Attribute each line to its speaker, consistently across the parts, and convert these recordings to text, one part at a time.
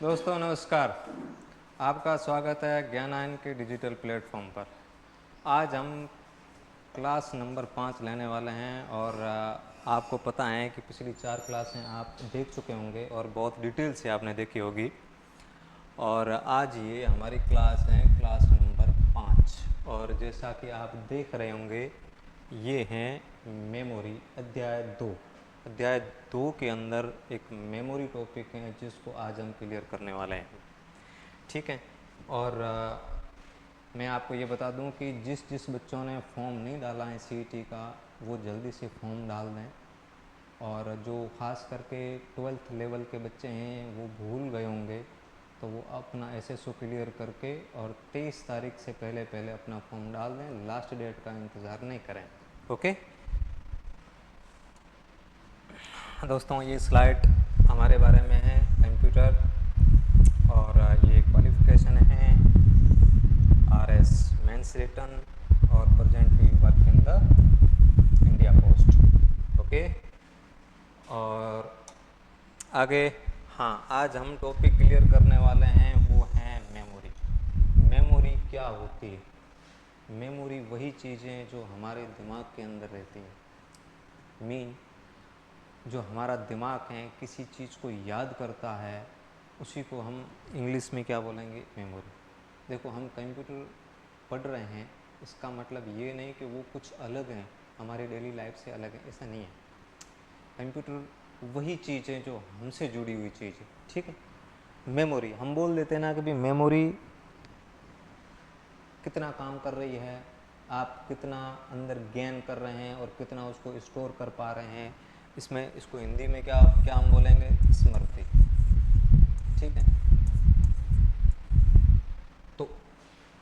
Speaker 1: दोस्तों नमस्कार, आपका स्वागत है ज्ञानायन के डिजिटल प्लेटफॉर्म पर। आज हम क्लास नंबर 5 लेने वाले हैं और आपको पता है कि पिछली 4 क्लासें आप देख चुके होंगे और बहुत डिटेल से आपने देखी होगी। और आज ये हमारी क्लास है क्लास नंबर 5 और जैसा कि आप देख रहे होंगे ये हैं मेमोरी अध्याय 2 के अंदर एक मेमोरी टॉपिक है जिसको आज हम क्लियर करने वाले हैं। ठीक है। और मैं आपको ये बता दूं कि जिस बच्चों ने फॉर्म नहीं डाला है सीईटी का वो जल्दी से फॉर्म डाल दें, और जो ख़ास करके 12th लेवल के बच्चे हैं वो भूल गए होंगे तो वो अपना एसएसओ क्लियर करके और 23 तारीख से पहले अपना फॉर्म डाल दें। लास्ट डेट का इंतज़ार नहीं करें। ओके दोस्तों, ये स्लाइड हमारे बारे में है कंप्यूटर, और ये क्वालिफिकेशन है आरएस मेंस रिटन और presently work in the India post. Okay, और आगे हाँ, आज हम टॉपिक क्लियर करने वाले हैं वो है मेमोरी। मेमोरी क्या होती है? मेमोरी वही चीज़ें जो हमारे दिमाग के अंदर रहती हैं। जो हमारा दिमाग है किसी चीज़ को याद करता है उसी को हम इंग्लिश में क्या बोलेंगे? मेमोरी। देखो, हम कंप्यूटर पढ़ रहे हैं इसका मतलब ये नहीं कि वो कुछ अलग है, हमारे डेली लाइफ से अलग है, ऐसा नहीं है। कंप्यूटर वही चीज़ है जो हमसे जुड़ी हुई चीज़ है। ठीक है। मेमोरी हम बोल देते हैं ना कि भाई मेमोरी कितना काम कर रही है, आप कितना अंदर गेन कर रहे हैं और कितना उसको स्टोर कर पा रहे हैं। इसमें इसको हिंदी में क्या हम बोलेंगे? स्मृति। ठीक है। तो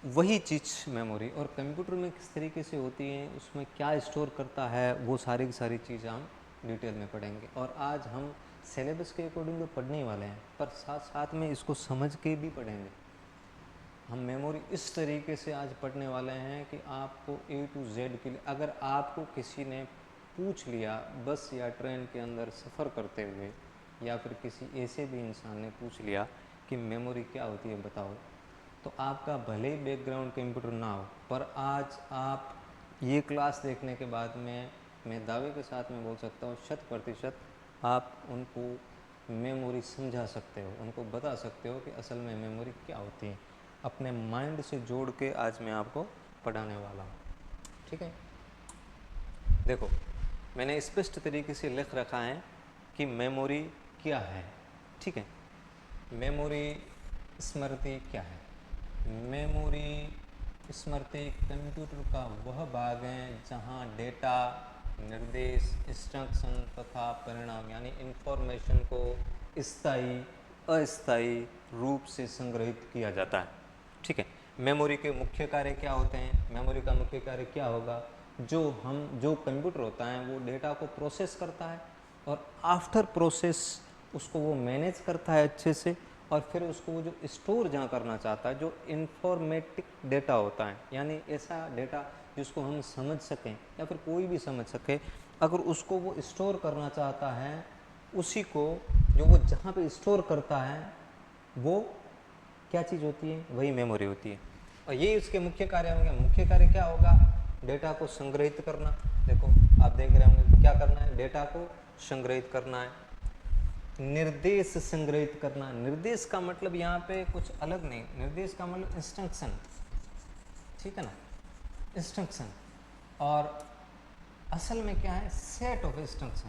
Speaker 1: वही चीज़ मेमोरी, और कंप्यूटर में किस तरीके से होती है, उसमें क्या स्टोर करता है, वो सारी की सारी चीज़ें हम डिटेल में पढ़ेंगे। और आज हम सिलेबस के अकॉर्डिंग तो पढ़ने वाले हैं पर साथ साथ में इसको समझ के भी पढ़ेंगे। हम मेमोरी इस तरीके से आज पढ़ने वाले हैं कि आपको A to Z के लिए, अगर आपको किसी ने पूछ लिया बस या ट्रेन के अंदर सफ़र करते हुए, या फिर किसी ऐसे भी इंसान ने पूछ लिया कि मेमोरी क्या होती है बताओ, तो आपका भले ही बैकग्राउंड कंप्यूटर ना हो, पर आज आप ये क्लास देखने के बाद में मैं दावे के साथ में बोल सकता हूँ 100% आप उनको मेमोरी समझा सकते हो, उनको बता सकते हो कि असल में मेमोरी क्या होती है। अपने माइंड से जोड़ के आज मैं आपको पढ़ाने वाला हूँ। ठीक है। देखो, मैंने स्पष्ट तरीके से लिख रखा है कि मेमोरी क्या है। ठीक है। मेमोरी स्मृति क्या है? मेमोरी स्मृति कंप्यूटर का वह भाग है जहाँ डेटा, निर्देश, इंस्ट्रक्शन तथा परिणाम यानी इंफॉर्मेशन को स्थायी अस्थायी रूप से संग्रहित किया जाता है। ठीक है। मेमोरी के मुख्य कार्य क्या होते हैं? मेमोरी का मुख्य कार्य क्या होगा? जो कंप्यूटर होता है वो डेटा को प्रोसेस करता है और आफ्टर प्रोसेस उसको वो मैनेज करता है अच्छे से, और फिर उसको वो जो स्टोर जहाँ करना चाहता है, जो इन्फॉर्मेटिक डेटा होता है, यानी ऐसा डेटा जिसको हम समझ सकें या फिर कोई भी समझ सके, अगर उसको वो स्टोर करना चाहता है, उसी को जो वो जहाँ पे स्टोर करता है वो क्या चीज़ होती है? वही मेमोरी होती है। और ये उसके मुख्य कार्य होंगे। मुख्य कार्य क्या होगा? डेटा को संग्रहित करना। देखो, आप देख रहे होंगे क्या करना है? डेटा को संग्रहित करना है। निर्देश संग्रहित करना। निर्देश का मतलब यहाँ पे कुछ अलग नहीं, निर्देश का मतलब इंस्ट्रक्शन। ठीक है ना? इंस्ट्रक्शन। और असल में क्या है? Set of instruction.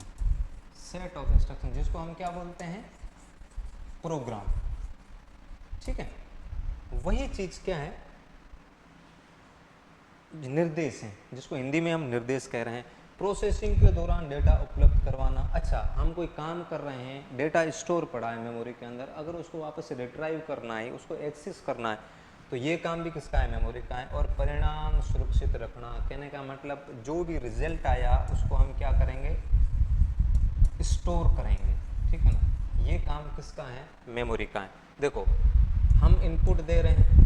Speaker 1: Set of instruction जिसको हम क्या बोलते हैं? प्रोग्राम। ठीक है। वही चीज़ क्या है? निर्देश है, जिसको हिंदी में हम निर्देश कह रहे हैं। प्रोसेसिंग के दौरान डेटा उपलब्ध करवाना। अच्छा, हम कोई काम कर रहे हैं, डेटा स्टोर पड़ा है मेमोरी के अंदर, अगर उसको वापस से रिट्राइव करना है, उसको एक्सेस करना है, तो ये काम भी किसका है? मेमोरी का है। और परिणाम सुरक्षित रखना, कहने का मतलब जो भी रिजल्ट आया उसको हम क्या करेंगे? स्टोर करेंगे। ठीक है ना? ये काम किसका है? मेमोरी का है। देखो, हम इनपुट दे रहे हैं,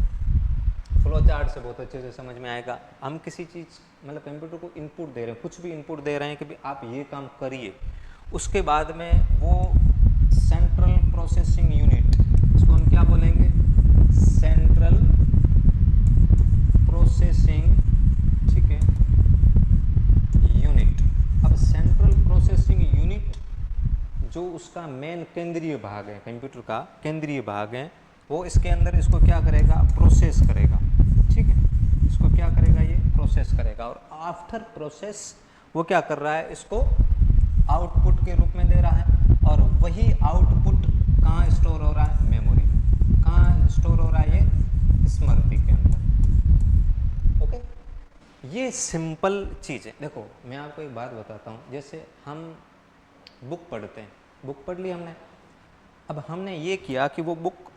Speaker 1: फ्लो चार्ट से बहुत अच्छे से समझ में आएगा। हम किसी चीज़ मतलब कंप्यूटर को इनपुट दे रहे हैं, कुछ भी इनपुट दे रहे हैं कि भाई आप ये काम करिए, उसके बाद में वो सेंट्रल प्रोसेसिंग यूनिट, उसको केंद्रीय भाग है, कंप्यूटर का केंद्रीय भाग है, वो इसके अंदर इसको क्या करेगा, प्रोसेस करेगा। ठीक है, इसको क्या करेगा, ये प्रोसेस करेगा, और आफ्टर प्रोसेस वो क्या कर रहा है, इसको आउटपुट के रूप में दे रहा है, और वही आउटपुट कहाँ स्टोर हो रहा है, मेमोरी में। कहाँ स्टोर हो रहा है, ये स्मृति के अंदर। ओके, ये सिंपल चीज़ है। देखो मैं आपको एक बात बताता हूँ, जैसे हम बुक पढ़ते हैं, बुक पढ़ ली हमने, अब हमने ये किया कि वो बुक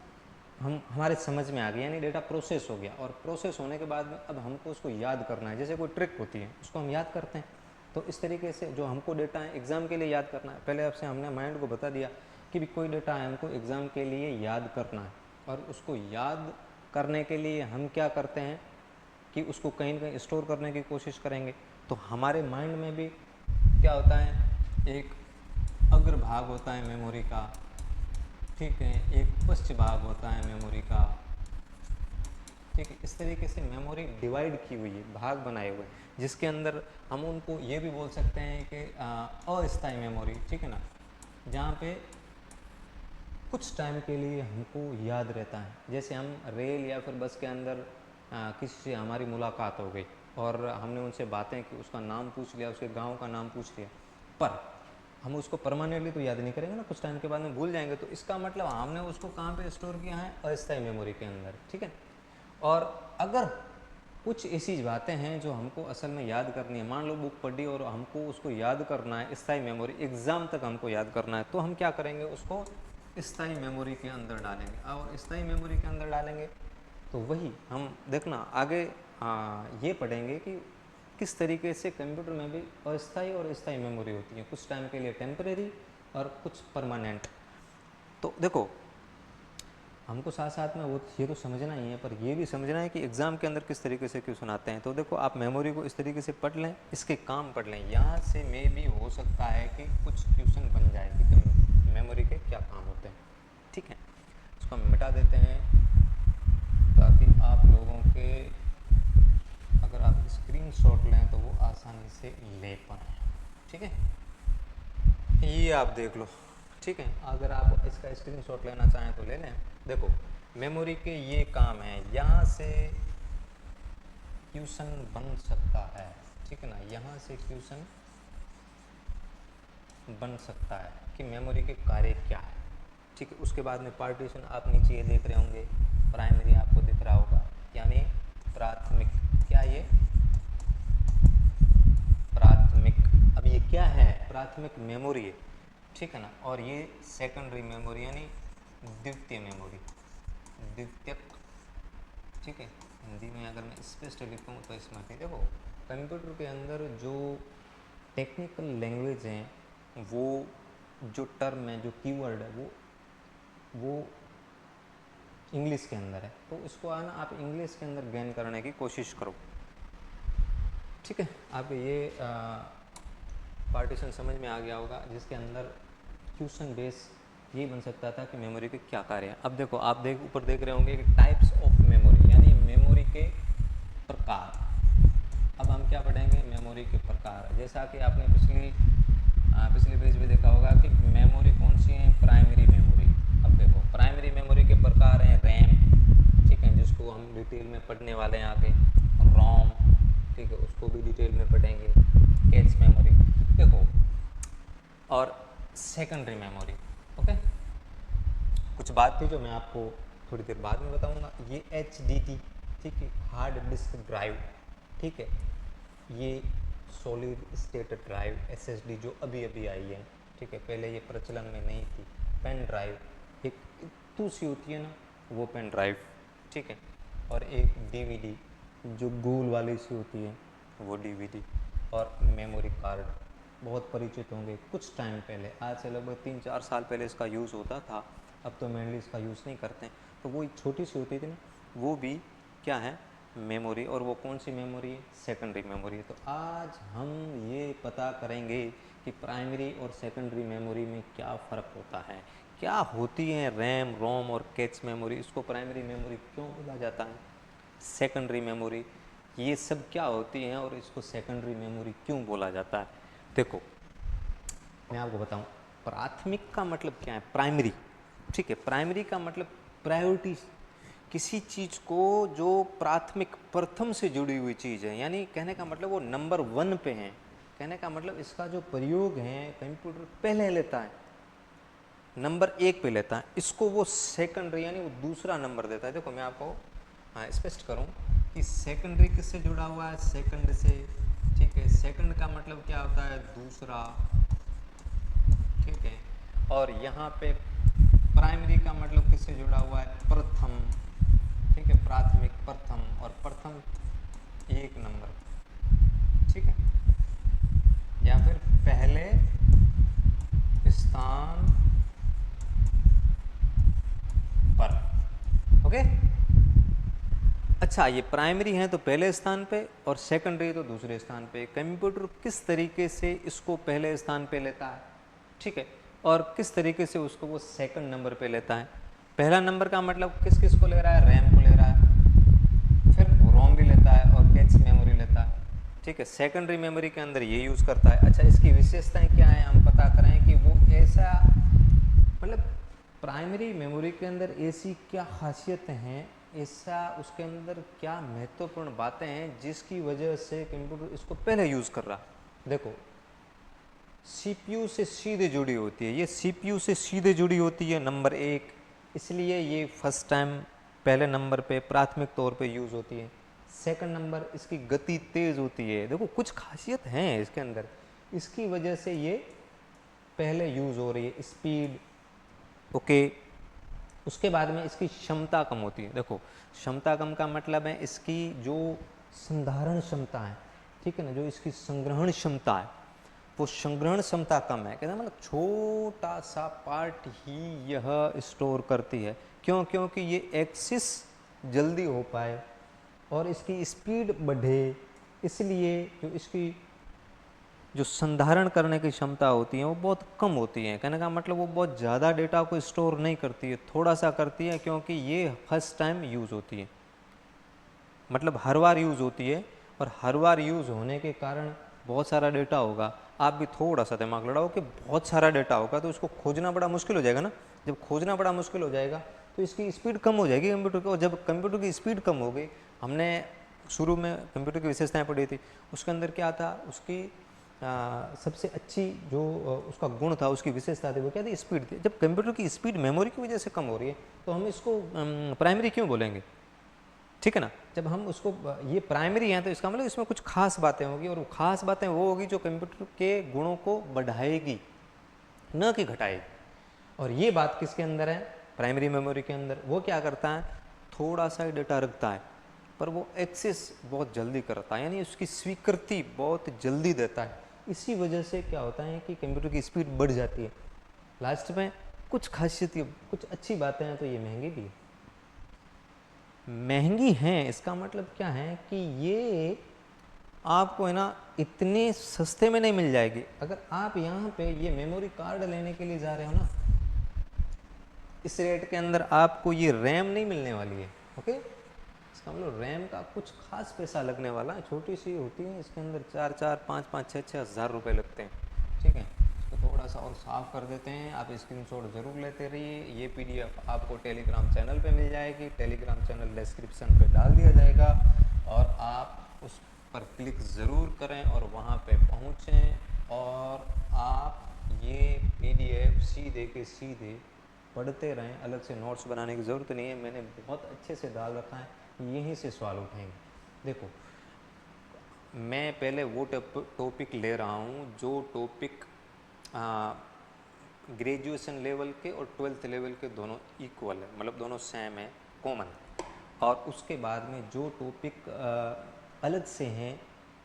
Speaker 1: हमारे समझ में आ गई, यानी डेटा प्रोसेस हो गया, और प्रोसेस होने के बाद में अब हमको उसको याद करना है, जैसे कोई ट्रिक होती है उसको हम याद करते हैं। तो इस तरीके से जो हमको डेटा है एग्ज़ाम के लिए याद करना है, पहले आपसे हमने माइंड को बता दिया कि भी कोई डेटा है हमको एग्ज़ाम के लिए याद करना है, और उसको याद करने के लिए हम क्या करते हैं कि उसको कहीं ना कहीं स्टोर करने की कोशिश करेंगे। तो हमारे माइंड में भी क्या होता है, एक अग्रभाग होता है मेमोरी का, ठीक है, एक पश्च भाग होता है मेमोरी का। ठीक है, इस तरीके से मेमोरी डिवाइड की हुई है, भाग बनाए हुए, जिसके अंदर हम उनको ये भी बोल सकते हैं कि अस्थायी मेमोरी, ठीक है ना, जहाँ पे कुछ टाइम के लिए हमको याद रहता है। जैसे हम रेल या फिर बस के अंदर किसी से हमारी मुलाकात हो गई और हमने उनसे बातें की, उसका नाम पूछ लिया, उसके गांव का नाम पूछ लिया, पर हम उसको परमानेंटली तो याद नहीं करेंगे ना, कुछ टाइम के बाद में भूल जाएंगे। तो इसका मतलब हमने उसको कहाँ पे स्टोर किया है, अस्थायी मेमोरी के अंदर। ठीक है, और अगर कुछ ऐसी बातें हैं जो हमको असल में याद करनी है, मान लो बुक पढ़ी और हमको उसको याद करना है, स्थायी मेमोरी एग्ज़ाम तक हमको याद करना है, तो हम क्या करेंगे, उसको स्थायी मेमोरी के अंदर डालेंगे। और स्थायी मेमोरी के अंदर डालेंगे तो वही हम देखना आगे ये पढ़ेंगे कि किस तरीके से कंप्यूटर में भी अस्थायी और स्थायी मेमोरी होती है, कुछ टाइम के लिए टेम्परेरी और कुछ परमानेंट। तो देखो हमको साथ साथ में वो ये तो समझना ही है, पर ये भी समझना है कि एग्ज़ाम के अंदर किस तरीके से क्वेश्चन आते हैं। तो देखो आप मेमोरी को इस तरीके से पढ़ लें, इसके काम पढ़ लें, यहाँ से मे भी हो सकता है कि कुछ क्वेश्चन बन जाए कि मेमोरी के क्या काम होते हैं। ठीक है, इसको हम मिटा देते हैं ताकि आप लोगों के अगर आप स्क्रीनशॉट लें तो वो आसानी से ले पाएँ। ठीक है, ये आप देख लो। ठीक है, अगर आप इसका स्क्रीनशॉट लेना चाहें तो ले लें। देखो मेमोरी के ये काम है, यहाँ से क्वेश्चन बन सकता है, ठीक है ना, यहाँ से क्वेश्चन बन सकता है कि मेमोरी के कार्य क्या है। ठीक है, उसके बाद में पार्टीशन आप नीचे ये देख रहे होंगे, प्राइमरी आपको दिख रहा होगा, यानी प्राथमिक, क्या ये प्राथमिक, अब ये क्या है, प्राथमिक मेमोरी है, ठीक है ना, और ये सेकेंडरी मेमोरी यानी द्वितीय मेमोरी, द्वितीयक। ठीक है, हिंदी में अगर मैं स्पष्ट लिखूँ तो स्मृति। देखो कंप्यूटर के अंदर जो टेक्निकल लैंग्वेज हैं, वो जो टर्म है, जो कीवर्ड है, वो इंग्लिश के अंदर है, तो इसको आना आप इंग्लिश के अंदर गेन करने की कोशिश करो। ठीक है, आप ये पार्टीशन समझ में आ गया होगा, जिसके अंदर क्वेश्चन बेस ये बन सकता था कि मेमोरी के क्या कार्य है। अब देखो आप ऊपर देख रहे होंगे कि टाइप्स ऑफ मेमोरी, यानी मेमोरी के प्रकार। अब हम क्या पढ़ेंगे, मेमोरी के प्रकार। जैसा कि आपने पिछली पेज में देखा होगा कि मेमोरी कौन सी है, प्राइमरी मेमोरी। अब देखो प्राइमरी मेमोरी के प्रकार हैं रैम, ठीक है, जिसको हम डिटेल में पढ़ने वाले हैं आगे, रोम, ठीक है, उसको भी डिटेल में पढ़ेंगे, कैच मेमोरी, देखो, और सेकेंडरी मेमोरी। ओके, कुछ बात थी जो मैं आपको थोड़ी देर बाद में बताऊंगा। ये HDD, ठीक है, हार्ड डिस्क ड्राइव, ठीक है, ये सॉलिड स्टेट ड्राइव SSD जो अभी अभी आई है, ठीक है, पहले ये प्रचलन में नहीं थी। पेन ड्राइव, एक दूसरी होती है ना, वो पेन ड्राइव, ठीक है, और एक DVD जो गोल वाली सी होती है, वो DVD, और मेमोरी कार्ड, बहुत परिचित होंगे। कुछ टाइम पहले, आज से लगभग 3-4 साल पहले इसका यूज़ होता था, अब तो मेनली इसका यूज़ नहीं करते हैं। तो वो एक छोटी सी होती थी ना, वो भी क्या है, मेमोरी, और वो कौन सी मेमोरी है, सेकेंडरी मेमोरी है। तो आज हम ये पता करेंगे कि प्राइमरी और सेकेंडरी मेमोरी में क्या फ़र्क होता है, क्या होती है रैम, रोम और कैच मेमोरी, इसको प्राइमरी मेमोरी क्यों बोला जाता है, सेकेंडरी मेमोरी ये सब क्या होती हैं, और इसको सेकेंडरी मेमोरी क्यों बोला जाता है। देखो मैं आपको बताऊं, प्राथमिक का मतलब क्या है? प्राइमरी। ठीक है, प्राइमरी का मतलब प्रायोरिटी, किसी चीज़ को जो प्राथमिक प्रथम से जुड़ी हुई चीज़ है, यानी कहने का मतलब वो नंबर 1 पे है। कहने का मतलब इसका जो प्रयोग है कंप्यूटर पहले लेता है, नंबर 1 पे लेता है, इसको वो सेकेंडरी यानी वो दूसरा नंबर देता है। देखो मैं आपको स्पष्ट करूं कि सेकेंडरी किससे जुड़ा हुआ है? सेकंड से। ठीक है, सेकंड का मतलब क्या होता है? दूसरा। ठीक है, और यहाँ पे प्राइमरी का मतलब किससे जुड़ा हुआ है? प्रथम। ठीक है, प्राथमिक प्रथम, और प्रथम 1 नंबर। ठीक है, या फिर पहले स्थान पर। ओके, अच्छा, ये प्राइमरी है तो पहले स्थान पे और सेकेंडरी तो दूसरे स्थान पे। कंप्यूटर किस तरीके से इसको पहले स्थान पे लेता है, ठीक है, और किस तरीके से उसको वो सेकंड नंबर पे लेता है। पहला नंबर का मतलब किस किस को ले रहा है? रैम को ले रहा है, फिर रोम भी लेता है और कैच मेमोरी लेता है। ठीक है, सेकेंडरी मेमोरी के अंदर ये यूज़ करता है। अच्छा, इसकी विशेषताएं क्या है हम पता करें कि वो ऐसा, मतलब प्राइमरी मेमोरी के अंदर ऐसी क्या खासियतें हैं, ऐसा उसके अंदर क्या महत्वपूर्ण बातें हैं जिसकी वजह से कंप्यूटर इसको पहले यूज़ कर रहा है। देखो, सीपीयू से सीधे जुड़ी होती है, ये सीपीयू से सीधे जुड़ी होती है नंबर 1, इसलिए ये फर्स्ट टाइम पहले नंबर पे प्राथमिक तौर पे यूज़ होती है। सेकंड नंबर, इसकी गति तेज़ होती है। देखो कुछ खासियत हैं इसके अंदर, इसकी वजह से ये पहले यूज़ हो रही है। Speed, okay. उसके बाद में इसकी क्षमता कम होती है। देखो, क्षमता कम का मतलब है इसकी जो संधारण क्षमता है, ठीक है ना, जो इसकी संग्रहण क्षमता है, वो संग्रहण क्षमता कम है। कहते मतलब छोटा सा पार्ट ही यह स्टोर करती है। क्यों? क्योंकि ये एक्सेस जल्दी हो पाए और इसकी स्पीड बढ़े, इसलिए जो इसकी जो संधारण करने की क्षमता होती है वो बहुत कम होती है। कहने का मतलब वो बहुत ज़्यादा डेटा को स्टोर नहीं करती है, थोड़ा सा करती है, क्योंकि ये फर्स्ट टाइम यूज़ होती है, मतलब हर बार यूज़ होती है। और हर बार यूज़ होने के कारण बहुत सारा डेटा होगा। आप भी थोड़ा सा दिमाग लड़ाओ कि बहुत सारा डेटा होगा तो इसको खोजना बड़ा मुश्किल हो जाएगा ना। जब खोजना बड़ा मुश्किल हो जाएगा तो इसकी स्पीड कम हो जाएगी कंप्यूटर की। और जब कंप्यूटर की स्पीड कम हो गई, हमने शुरू में कंप्यूटर की विशेषताएं पढ़ी थी, उसके अंदर क्या था, उसकी सबसे अच्छी जो उसका गुण था, उसकी विशेषता थी, वो क्या थी? स्पीड थी। जब कंप्यूटर की स्पीड मेमोरी की वजह से कम हो रही है तो हम इसको प्राइमरी क्यों बोलेंगे? ठीक है ना। जब हम उसको ये प्राइमरी है तो इसका मतलब इसमें कुछ खास बातें होगी, और वो खास बातें वो होगी जो कंप्यूटर के गुणों को बढ़ाएगी, न कि घटाएगी। और ये बात किसके अंदर है? प्राइमरी मेमोरी के अंदर। वो क्या करता है? थोड़ा सा ही डेटा रखता है, पर वो एक्सेस बहुत जल्दी करता है, यानी उसकी स्वीकृति बहुत जल्दी देता है। इसी वजह से क्या होता है कि कंप्यूटर की स्पीड बढ़ जाती है। लास्ट में कुछ खासियत, कुछ अच्छी बातें हैं तो ये महंगी भी है। महंगी हैं इसका मतलब क्या है कि ये आपको है ना इतने सस्ते में नहीं मिल जाएगी। अगर आप यहाँ पे ये मेमोरी कार्ड लेने के लिए जा रहे हो ना, इस रेट के अंदर आपको ये रैम नहीं मिलने वाली है। ओके, इसका मतलब रैम का कुछ खास पैसा लगने वाला है। छोटी सी होती है, इसके अंदर 4-4, 5-5, 6-6 हज़ार रुपये लगते हैं। ठीक है, इसको थोड़ा सा और साफ़ कर देते हैं। आप स्क्रीनशॉट ज़रूर लेते रहिए। ये पीडीएफ आपको टेलीग्राम चैनल पे मिल जाएगी, टेलीग्राम चैनल डिस्क्रिप्शन पे डाल दिया जाएगा, और आप उस पर क्लिक ज़रूर करें और वहाँ पे पहुँचें, और आप ये पीडीएफ सीधे के सीधे पढ़ते रहें। अलग से नोट्स बनाने की ज़रूरत नहीं है, मैंने बहुत अच्छे से डाल रखा है, यहीं से सवाल उठेंगे। देखो, मैं पहले वो टॉपिक ले रहा हूँ जो टॉपिक ग्रेजुएशन लेवल के और 12th लेवल के दोनों इक्वल है, मतलब दोनों सेम है, कॉमन। और उसके बाद में जो टॉपिक अलग से हैं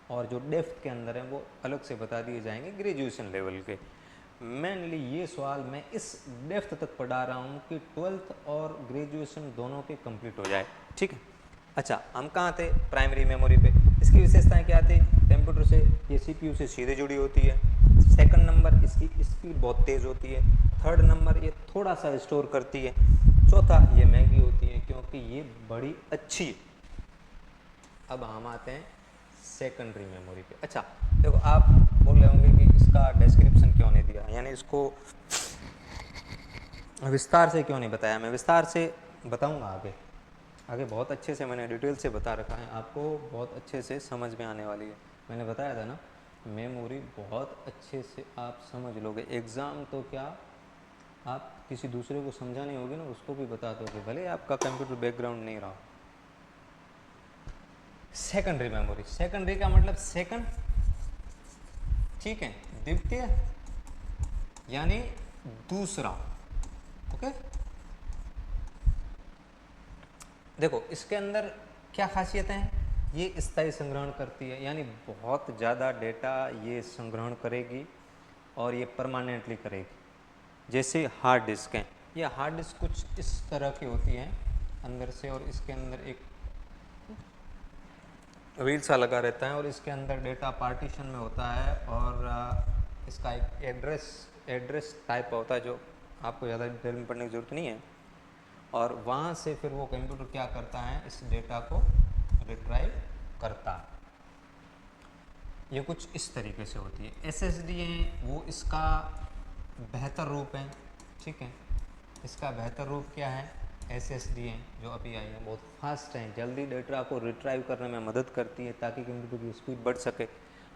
Speaker 1: और जो डेप्थ के अंदर हैं वो अलग से बता दिए जाएंगे ग्रेजुएशन लेवल के। मेनली ये सवाल मैं इस डेप्थ तक पढ़ा रहा हूँ कि 12th और ग्रेजुएशन दोनों के कंप्लीट हो जाए। ठीक है, अच्छा, हम कहाँ थे? प्राइमरी मेमोरी पे। इसकी विशेषताएं क्या थी? कंप्यूटर से ये सीपीयू से सीधे जुड़ी होती है। सेकंड नंबर, इसकी स्पीड बहुत तेज़ होती है। थर्ड नंबर, ये थोड़ा सा स्टोर करती है। चौथा, ये महंगी होती है क्योंकि ये बड़ी अच्छी है। अब हम आते हैं सेकेंडरी मेमोरी पे। अच्छा देखो, आप बोल रहे होंगे कि इसका डिस्क्रिप्शन क्यों नहीं दिया, यानी इसको विस्तार से क्यों नहीं बताया। मैं विस्तार से बताऊंगा आगे, आगे बहुत अच्छे से मैंने डिटेल से बता रखा है, आपको बहुत अच्छे से समझ में आने वाली है। मैंने बताया था ना, मेमोरी बहुत अच्छे से आप समझ लोगे। एग्ज़ाम तो क्या, आप किसी दूसरे को समझा नहीं होगी ना, उसको भी बता दोगे, भले आपका कंप्यूटर बैकग्राउंड नहीं रहा। सेकेंडरी मेमोरी, सेकेंडरी का मतलब सेकंड, ठीक है, द्वितीय यानी दूसरा। ओके, देखो इसके अंदर क्या खासियत है, ये स्थायी संग्रहण करती है, यानी बहुत ज़्यादा डेटा ये संग्रहण करेगी और ये परमानेंटली करेगी। जैसे हार्ड डिस्क हैं, ये हार्ड डिस्क कुछ इस तरह की होती है अंदर से, और इसके अंदर एक व्हील सा लगा रहता है और इसके अंदर डेटा पार्टीशन में होता है, और इसका एक एड्रेस टाइप होता है जो आपको ज़्यादा डिटेल में पढ़ने की ज़रूरत नहीं है। और वहाँ से फिर वो कंप्यूटर क्या करता है, इस डेटा को रिट्राइव करता है। ये कुछ इस तरीके से होती है। एसएसडी है वो इसका बेहतर रूप है, ठीक है, इसका बेहतर रूप क्या है, एसएसडी है जो अभी आई है, बहुत फास्ट है, जल्दी डेटा को रिट्राइव करने में मदद करती है ताकि कंप्यूटर की स्पीड बढ़ सके।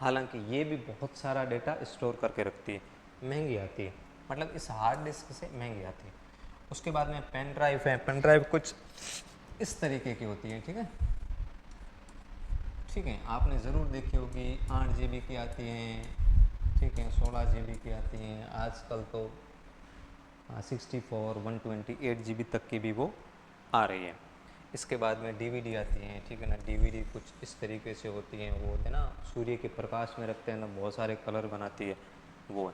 Speaker 1: हालांकि ये भी बहुत सारा डेटा स्टोर करके रखती है, महंगी आती है, मतलब इस हार्ड डिस्क से महंगी आती है। उसके बाद में पेन ड्राइव है, पेन ड्राइव कुछ इस तरीके की होती है, ठीक है, ठीक है, आपने ज़रूर देखी होगी, 8 GB की आती हैं, ठीक है, 16 GB की आती हैं, आजकल तो 64, 128 GB तक की भी वो आ रही है। इसके बाद में डीवीडी आती हैं, ठीक है ना, डीवीडी कुछ इस तरीके से होती हैं, वो है ना सूर्य के प्रकाश में रखते हैं ना, बहुत सारे कलर बनाती है, वो है।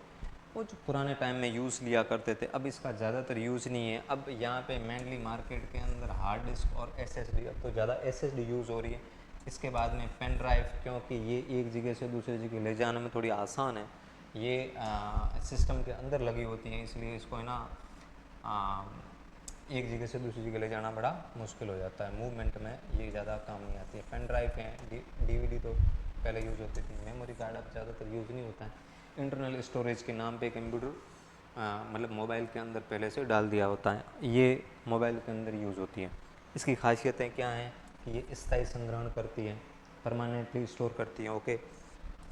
Speaker 1: वो जो पुराने टाइम में यूज़ लिया करते थे, अब इसका ज़्यादातर यूज़ नहीं है। अब यहाँ पे मेनली मार्केट के अंदर हार्ड डिस्क और एसएसडी, अब तो ज़्यादा एसएसडी यूज़ हो रही है। इसके बाद में पेन ड्राइव, क्योंकि ये एक जगह से दूसरी जगह ले जाने में थोड़ी आसान है, ये सिस्टम के अंदर लगी होती हैं, इसलिए इसको है ना एक जगह से दूसरी जगह ले जाना बड़ा मुश्किल हो जाता है, मूवमेंट में ये ज़्यादा काम नहीं आती है। पेन ड्राइव है, डीवीडी तो पहले यूज़ होती थी, मेमोरी कार्ड अब ज़्यादातर यूज़ नहीं होता है। इंटरनल स्टोरेज के नाम पे कंप्यूटर मतलब मोबाइल के अंदर पहले से डाल दिया होता है, ये मोबाइल के अंदर यूज़ होती है। इसकी खासियतें क्या हैं कि ये स्थायी संग्रहण करती है, परमानेंटली स्टोर करती है। ओके,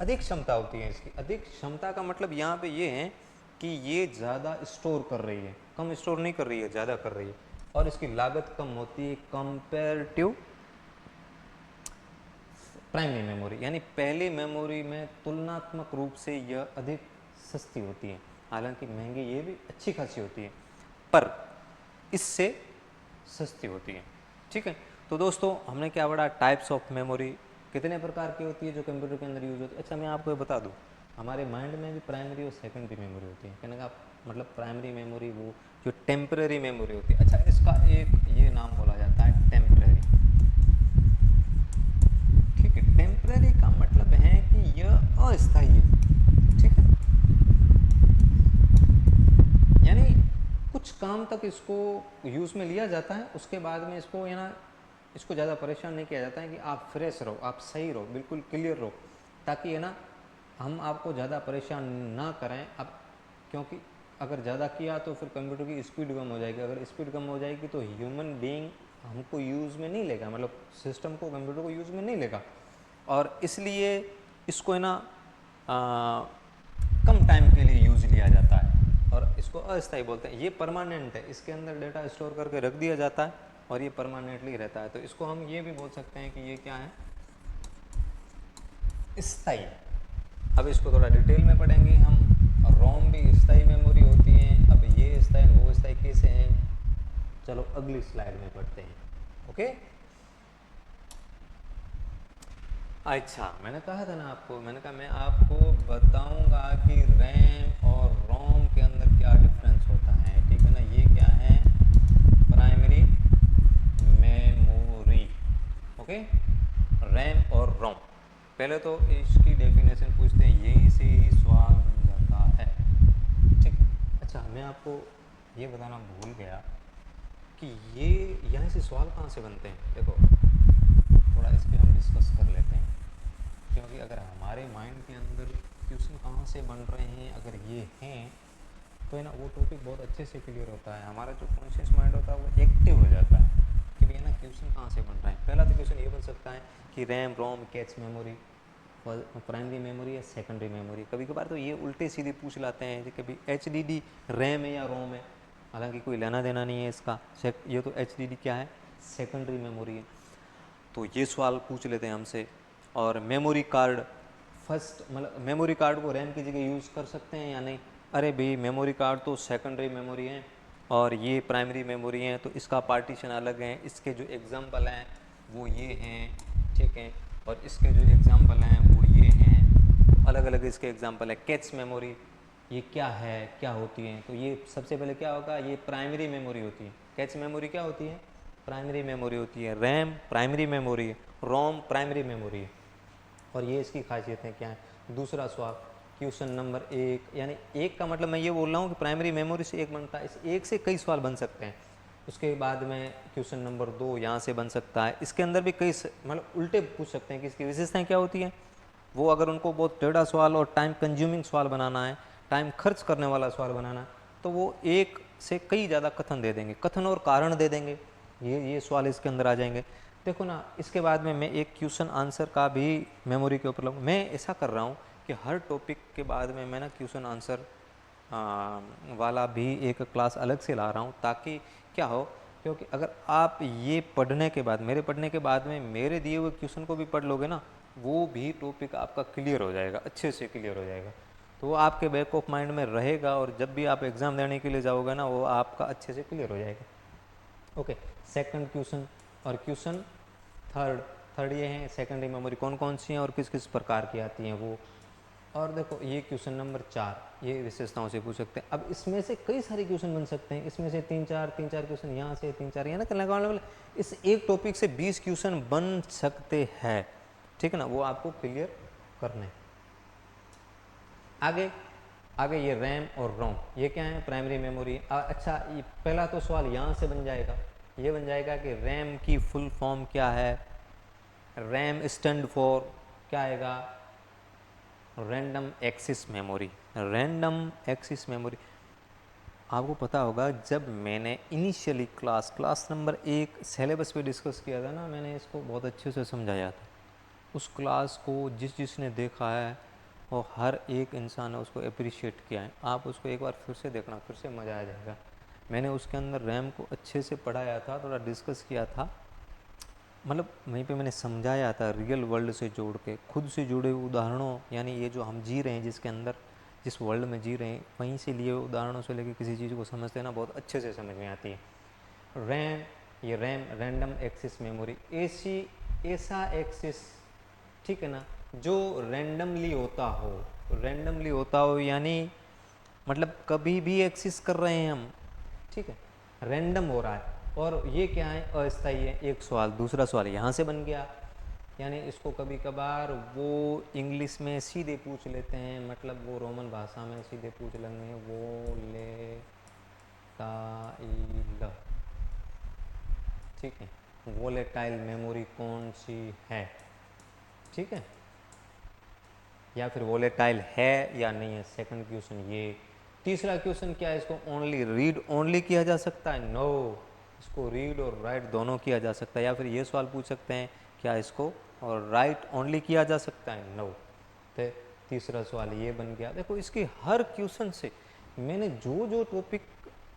Speaker 1: अधिक क्षमता होती है इसकी। अधिक क्षमता का मतलब यहाँ पे ये है कि ये ज़्यादा स्टोर कर रही है, कम स्टोर नहीं कर रही है, ज़्यादा कर रही है, और इसकी लागत कम होती है कंपेरेटिव प्राइमरी मेमोरी, यानी पहली मेमोरी में तुलनात्मक रूप से यह अधिक सस्ती होती है। हालांकि महंगी ये भी अच्छी खासी होती है, पर इससे सस्ती होती है, ठीक है। तो दोस्तों हमने क्या पढ़ा, टाइप्स ऑफ मेमोरी कितने प्रकार की होती है जो कंप्यूटर के अंदर यूज होती है। अच्छा, मैं आपको ये बता दूं, हमारे माइंड में भी प्राइमरी और सेकेंडरी मेमोरी होती है। कहने का मतलब प्राइमरी मेमोरी वो जो टेम्पररी मेमोरी होती है। अच्छा, इसका एक ये नाम बोला जाता है टेम्पररी, ठीक है। टेम्पररी का मतलब है कि यह अस्थायी है, ठीक है, यानी कुछ काम तक इसको यूज़ में लिया जाता है, उसके बाद में इसको है ना, इसको ज़्यादा परेशान नहीं किया जाता है कि आप फ्रेश रहो, आप सही रहो, बिल्कुल क्लियर रहो, ताकि है ना हम आपको ज़्यादा परेशान ना करें। अब क्योंकि अगर ज़्यादा किया तो फिर कंप्यूटर की स्पीड कम हो जाएगी, अगर स्पीड कम हो जाएगी तो ह्यूमन बीइंग हमको यूज़ में नहीं लेगा, मतलब सिस्टम को, कंप्यूटर को यूज़ में नहीं लेगा, और इसलिए इसको है ना कम टाइम के लिए यूज़ लिया जाता है, और इसको अस्थायी बोलते हैं। ये परमानेंट है, इसके अंदर डेटा स्टोर करके रख दिया जाता है और ये परमानेंटली रहता है, तो इसको हम ये भी बोल सकते हैं कि ये क्या है, स्थायी। अब इसको थोड़ा डिटेल में पढ़ेंगे हम। रोम भी स्थायी मेमोरी होती है। अब ये स्थायी वो स्थायी कैसे हैं, चलो अगली स्लाइड में पढ़ते हैं। ओके, अच्छा, मैंने कहा था ना आपको, मैंने कहा मैं आपको बताऊंगा कि रैम और रोम के अंदर क्या डिफरेंस होता है, ठीक है ना। ये क्या है, प्राइमरी मेमोरी, ओके, रैम और रोम। पहले तो इसकी डेफिनेशन पूछते हैं, यहीं से ही सवाल बन जाता है, ठीक। अच्छा, मैं आपको ये बताना भूल गया कि ये यहाँ से सवाल कहाँ से बनते हैं। देखो थोड़ा इस पर हम डिस्कस कर लेते हैं, क्योंकि अगर हमारे माइंड के अंदर क्वेश्चन कहाँ से बन रहे हैं अगर ये हैं तो है ना वो टॉपिक बहुत अच्छे से क्लियर होता है, हमारा जो कॉन्शियस माइंड होता है वो एक्टिव हो जाता है कि भैया ना क्वेश्चन कहाँ से बन रहा है। पहला तो क्वेश्चन ये बन सकता है कि RAM ROM cache memory primary memory या सेकेंडरी मेमोरी। कभी कभार तो ये उल्टे सीधे पूछ लाते हैं कि कभी HDD रैम है या रोम है, हालांकि कोई लेना देना नहीं है इसका। ये तो HDD क्या है, सेकेंडरी मेमोरी है, तो ये सवाल पूछ लेते हैं हमसे। और मेमोरी कार्ड फर्स्ट मतलब मेमोरी कार्ड को रैम की जगह यूज़ कर सकते हैं या नहीं। अरे भाई मेमोरी कार्ड तो सेकेंडरी मेमोरी है और ये प्राइमरी मेमोरी है, तो इसका पार्टीशन अलग है। इसके जो एग्जांपल हैं वो ये हैं, ठीक है, और इसके जो एग्जांपल हैं वो ये हैं, अलग अलग इसके एग्जांपल है। कैच मेमोरी ये क्या है, क्या होती है, तो ये सबसे पहले क्या होगा, ये प्राइमरी मेमोरी होती है। कैच मेमोरी क्या होती है, प्राइमरी मेमोरी होती है। रैम प्राइमरी मेमोरी है, रोम प्राइमरी मेमोरी है, और ये इसकी खासियतें क्या हैं। दूसरा सवाल क्वेश्चन नंबर 1, यानी एक का मतलब मैं ये बोल रहा हूँ कि प्राइमरी मेमोरी से एक बनता है, इस एक से कई सवाल बन सकते हैं। उसके बाद में क्वेश्चन नंबर 2 यहाँ से बन सकता है। इसके अंदर भी कई मतलब उल्टे पूछ सकते हैं कि इसकी विशेषताएं क्या होती हैं। वो अगर उनको बहुत टेढ़ा सवाल और टाइम कंज्यूमिंग सवाल बनाना है, टाइम खर्च करने वाला सवाल बनाना है, तो वो एक से कई ज़्यादा कथन दे देंगे, कथन और कारण दे देंगे। ये सवाल इसके अंदर आ जाएंगे। देखो ना, इसके बाद में मैं एक क्वेश्चन आंसर का भी मेमोरी के ऊपर लाऊँ। मैं ऐसा कर रहा हूँ कि हर टॉपिक के बाद में मैं ना क्वेश्चन आंसर वाला भी एक क्लास अलग से ला रहा हूँ, ताकि क्या हो, क्योंकि अगर आप ये पढ़ने के बाद, मेरे पढ़ने के बाद में मेरे दिए हुए क्वेश्चन को भी पढ़ लोगे ना, वो भी टॉपिक आपका क्लियर हो जाएगा, अच्छे से क्लियर हो जाएगा। तो वो आपके बैक ऑफ माइंड में रहेगा और जब भी आप एग्ज़ाम देने के लिए जाओगे ना, वो आपका अच्छे से क्लियर हो जाएगा। ओके, सेकंड क्वेश्चन और क्वेश्चन थर्ड ये है सेकेंडरी मेमोरी कौन कौन सी हैं और किस किस प्रकार की आती हैं वो। और देखो ये क्वेश्चन नंबर 4, ये विशेषताओं से पूछ सकते हैं। अब इसमें से कई सारे क्वेश्चन बन सकते हैं, इसमें से तीन चार क्वेश्चन यहाँ से, 3-4 यहाँ ना, इस एक टॉपिक से 20 क्वेश्चन बन सकते हैं, ठीक है ना, वो आपको क्लियर करना है। आगे ये रैम और रोम ये क्या है, प्राइमरी मेमोरी। अच्छा, ये पहला तो सवाल यहाँ से बन जाएगा, ये बन जाएगा कि रैम की फुल फॉर्म क्या है। रैम स्टैंड फॉर क्या आएगा, random access memory. Random access memory आपको पता होगा, जब मैंने इनिशियली क्लास नंबर 1 सिलेबस पे डिस्कस किया था ना, मैंने इसको बहुत अच्छे से समझाया था। उस क्लास को जिसने देखा है वो हर एक इंसान ने उसको अप्रिशिएट किया है। आप उसको एक बार फिर से देखना, फिर से मज़ा आ जाएगा। मैंने उसके अंदर रैम को अच्छे से पढ़ाया था, थोड़ा डिस्कस किया था, मतलब वहीं पे मैंने समझाया था रियल वर्ल्ड से जोड़ के, खुद से जुड़े उदाहरणों, यानी ये जो हम जी रहे हैं, जिसके अंदर जिस वर्ल्ड में जी रहे हैं, वहीं से लिए उदाहरणों से लेके किसी चीज़ को समझते हैं ना, बहुत अच्छे से समझ में आती है। रैम, ये रैम रैंडम एक्सेस मेमोरी, ऐसा एक्सेस, ठीक है ना, जो रैंडमली होता हो, यानी मतलब कभी भी एक्सेस कर रहे हैं हम, ठीक है, रैंडम हो रहा है। और ये क्या है, अस्थायी है। एक सवाल, दूसरा सवाल यहाँ से बन गया, यानी इसको कभी कभार वो इंग्लिश में सीधे पूछ लेते हैं, मतलब वो रोमन भाषा में सीधे पूछ लेंगे, वो ले टाइल, ठीक है, वोलेटाइल मेमोरी कौन सी है, ठीक है, या फिर वोलेटाइल है या नहीं है, सेकंड क्वेश्चन ये। तीसरा क्वेश्चन क्या है, इसको ओनली रीड ओनली किया जा सकता है, नो, इसको रीड और राइट दोनों किया जा सकता है। या फिर ये सवाल पूछ सकते हैं, क्या इसको और राइट ओनली किया जा सकता है, नो। तो तीसरा सवाल ये बन गया। देखो इसके हर क्वेश्चन से मैंने जो जो टॉपिक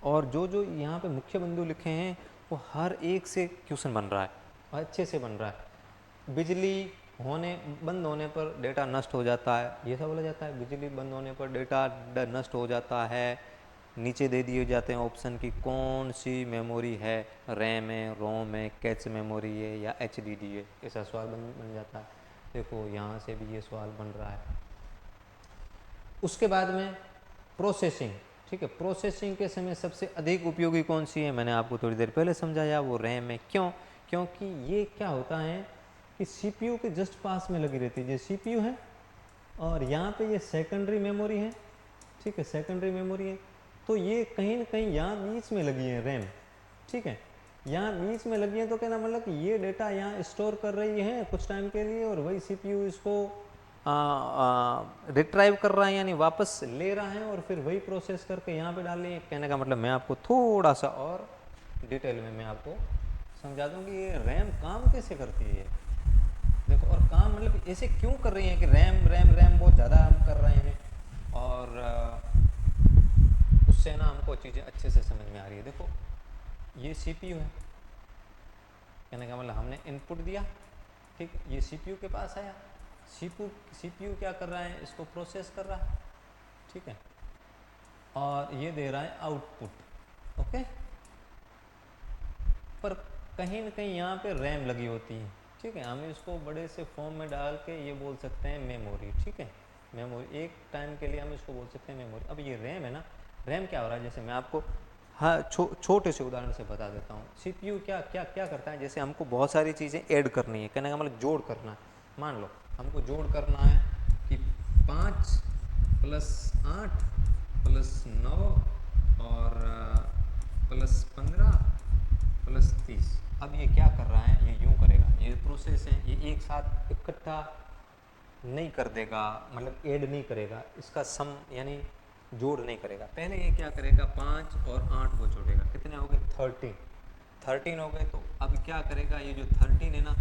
Speaker 1: और जो जो यहाँ पे मुख्य बिंदु लिखे हैं, वो हर एक से क्वेश्चन बन रहा है, अच्छे से बन रहा है। बिजली बंद होने पर डेटा नष्ट हो जाता है, ये सब बोला जाता है, बिजली बंद होने पर डेटा नष्ट हो जाता है। नीचे दे दिए जाते हैं ऑप्शन की कौन सी मेमोरी है, रैम है, रोम है, कैच मेमोरी है या HDD है, ऐसा सवाल बन जाता है। देखो यहाँ से भी ये सवाल बन रहा है। उसके बाद में प्रोसेसिंग, ठीक है, प्रोसेसिंग के समय सबसे अधिक उपयोगी कौन सी है, मैंने आपको थोड़ी देर पहले समझाया, वो रैम है। क्यों, क्योंकि ये क्या होता है कि CPU के जस्ट पास में लगी रहती है, ये CPU है और यहाँ पे ये सेकेंडरी मेमोरी है, ठीक है, सेकेंडरी मेमोरी है, तो ये कहीं ना कहीं यहाँ बीच में लगी है रैम, ठीक है, यहाँ बीच में लगी है, तो कहना मतलब कि ये डेटा यहाँ स्टोर कर रही है कुछ टाइम के लिए, और वही CPU इसको रिट्राइव कर रहा है यानी वापस ले रहा है और फिर वही प्रोसेस करके यहाँ पे डाल रही। कहने का मतलब मैं आपको थोड़ा सा और डिटेल में मैं आपको समझा दूँ कि ये रैम काम कैसे करती है। देखो, और काम मतलब ऐसे क्यों कर रही है कि रैम रैम रैम बहुत ज़्यादा हम कर रहे हैं और उससे ना हमको चीज़ें अच्छे से समझ में आ रही है। देखो, ये सीपीयू है, कहने का मतलब हमने इनपुट दिया, ठीक, ये सीपीयू के पास आया, सीपीयू क्या कर रहा है, इसको प्रोसेस कर रहा है, ठीक है, और ये दे रहा है आउटपुट। ओके, पर कहीं ना कहीं यहाँ पे रैम लगी होती है, ठीक है, हम इसको बड़े से फॉर्म में डाल के ये बोल सकते हैं मेमोरी, ठीक है, मेमोरी एक टाइम के लिए हम इसको बोल सकते हैं मेमोरी। अब ये रैम है ना, रैम क्या हो रहा है, जैसे मैं आपको हाँ छोटे से उदाहरण से बता देता हूँ। सीपीयू क्या क्या क्या करता है, जैसे हमको बहुत सारी चीज़ें ऐड करनी है, कहने का मतलब जोड़ करना है। मान लो हमको जोड़ करना है कि 5 + 8 + 9 और +15 + 30। अब ये क्या कर रहा है, ये यूँ करेगा, ये प्रोसेस है, ये एक साथ इकट्ठा नहीं कर देगा, मतलब ऐड नहीं करेगा, इसका सम यानी जोड़ नहीं करेगा। पहले ये क्या करेगा, 5 और 8 को जोड़ेगा, कितने हो गए 13 हो गए। तो अब क्या करेगा, ये जो 13 है ना,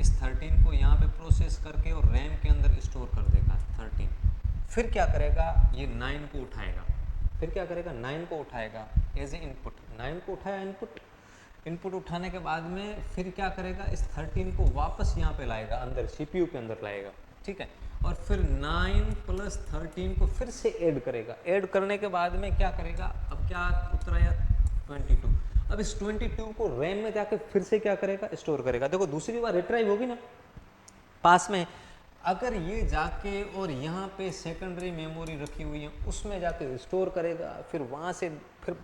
Speaker 1: इस 13 को यहाँ पे प्रोसेस करके और रैम के अंदर स्टोर कर देगा 13। फिर क्या करेगा, ये 9 को उठाएगा, फिर क्या करेगा, 9 को उठाएगा एज ए इनपुट, 9 को उठाया इनपुट उठाने के बाद में फिर क्या करेगा, इस 13 को वापस यहाँ पे लाएगा, अंदर सीपीयू के अंदर लाएगा, ठीक है, और फिर 9 + 13 को फिर से ऐड करेगा। ऐड करने के बाद में क्या करेगा, अब क्या उत्तर आया 22। अब इस 22 को रैम में जाके फिर से क्या करेगा, स्टोर करेगा। देखो दूसरी बार रिट्राइव होगी ना पास में, अगर ये जाके और यहाँ पे सेकेंडरी मेमोरी रखी हुई है उसमें जाके स्टोर करेगा, फिर वहाँ से फिर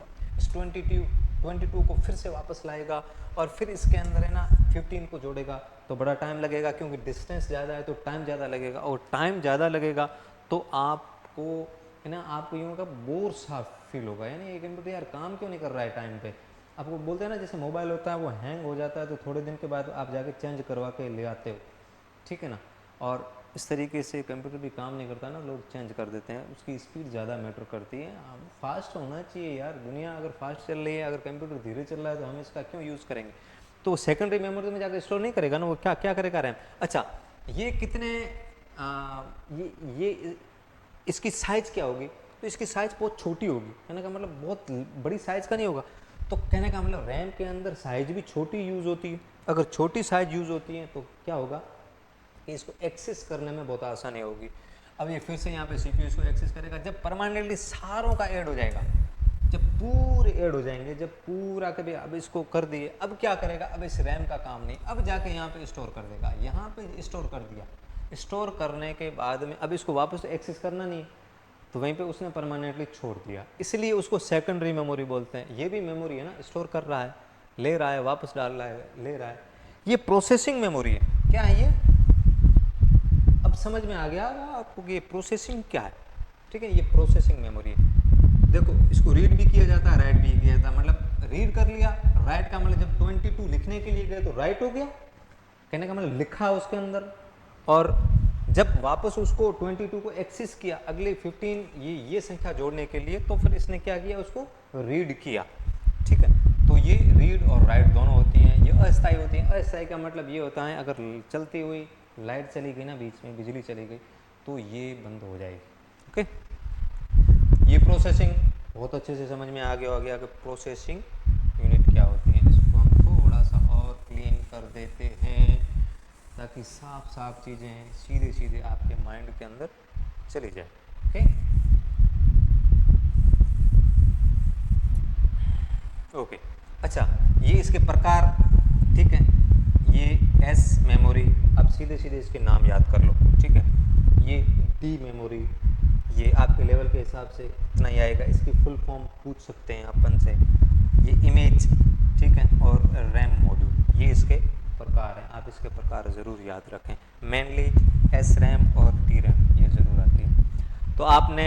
Speaker 1: 22 को फिर से वापस लाएगा और फिर इसके अंदर है ना 15 को जोड़ेगा, तो बड़ा टाइम लगेगा क्योंकि डिस्टेंस ज़्यादा है तो टाइम ज़्यादा लगेगा, और टाइम ज़्यादा लगेगा तो आपको है ना, आपको यूँ का बोर सा फील होगा, यानी ये कंप्यूटर यार काम क्यों नहीं कर रहा है टाइम पे। आपको बोलते हैं ना, जैसे मोबाइल होता है वो हैंग हो जाता है तो थोड़े दिन के बाद आप जाके चेंज करवा के ले आते हो, ठीक है ना, और इस तरीके से कंप्यूटर भी काम नहीं करता ना, लोग चेंज कर देते हैं, उसकी स्पीड ज़्यादा मैटर करती है। फास्ट होना चाहिए यार, दुनिया अगर फास्ट चल रही है, अगर कंप्यूटर धीरे चल रहा है तो हम इसका क्यों यूज़ करेंगे। तो सेकेंडरी मेमोरी में जाकर स्टोर नहीं करेगा ना, वो क्या क्या करेगा रैम। अच्छा, ये कितने ये इसकी साइज़ क्या होगी, तो इसकी साइज़ बहुत छोटी होगी, कहने का मतलब बहुत बड़ी साइज़ का नहीं होगा। तो कहने का मतलब रैम के अंदर साइज़ भी छोटी यूज़ होती है। अगर छोटी साइज़ यूज़ होती है तो क्या होगा कि इसको एक्सेस करने में बहुत आसानी होगी। अब ये फिर से यहाँ पे सीपीयू इसको एक्सेस करेगा, जब परमानेंटली सारों का ऐड हो जाएगा, जब पूरे ऐड हो जाएंगे, जब पूरा कभी अब इसको कर दिए, अब क्या करेगा, अब इस रैम का काम नहीं, अब जाके यहाँ पे स्टोर कर देगा, यहाँ पे स्टोर कर दिया, स्टोर करने के बाद में अब इसको वापस एक्सेस करना नहीं, तो वहीं पे उसने परमानेंटली छोड़ दिया, इसलिए उसको सेकेंडरी मेमोरी बोलते हैं। ये भी मेमोरी है ना, स्टोर कर रहा है, ले रहा है, वापस डाल रहा है, ले रहा है, ये प्रोसेसिंग मेमोरी है। क्या है ये, अब समझ में आ गया आपको कि ये प्रोसेसिंग क्या है, ठीक है, ये प्रोसेसिंग मेमोरी है। देखो इसको रीड भी किया जाता है, राइट भी किया जाता है, मतलब रीड कर लिया, राइट का मतलब जब 22 लिखने के लिए गए तो राइट हो गया, कहने का मतलब लिखा उसके अंदर, और जब वापस उसको 22 को एक्सेस किया अगले 15 ये संख्या जोड़ने के लिए, तो फिर इसने क्या किया, उसको रीड किया, ठीक है। तो ये रीड और राइट दोनों होती हैं, ये अस्थायी होती हैं। अस्थायी का मतलब ये होता है अगर चलती हुई लाइट चली गई ना, बीच में बिजली चली गई तो ये बंद हो जाएगी, ओके। ये प्रोसेसिंग बहुत अच्छे से समझ में आ गया कि प्रोसेसिंग यूनिट क्या होती है। इसको हम थोड़ा सा और क्लीन कर देते हैं ताकि साफ साफ चीज़ें सीधे सीधे आपके माइंड के अंदर चली जाए, ओके। ओके, अच्छा, ये इसके प्रकार, ठीक है, ये एस मेमोरी, अब सीधे सीधे इसके नाम याद कर लो, ठीक है। ये डी मेमोरी, ये आपके लेवल के हिसाब से इतना ही आएगा, इसकी फुल फॉर्म पूछ सकते हैं अपन से। ये इमेज, ठीक है, और रैम मॉड्यूल, ये इसके प्रकार हैं, आप इसके प्रकार ज़रूर याद रखें। मेनली एस रैम और डी रैम ये ज़रूर आती है। तो आपने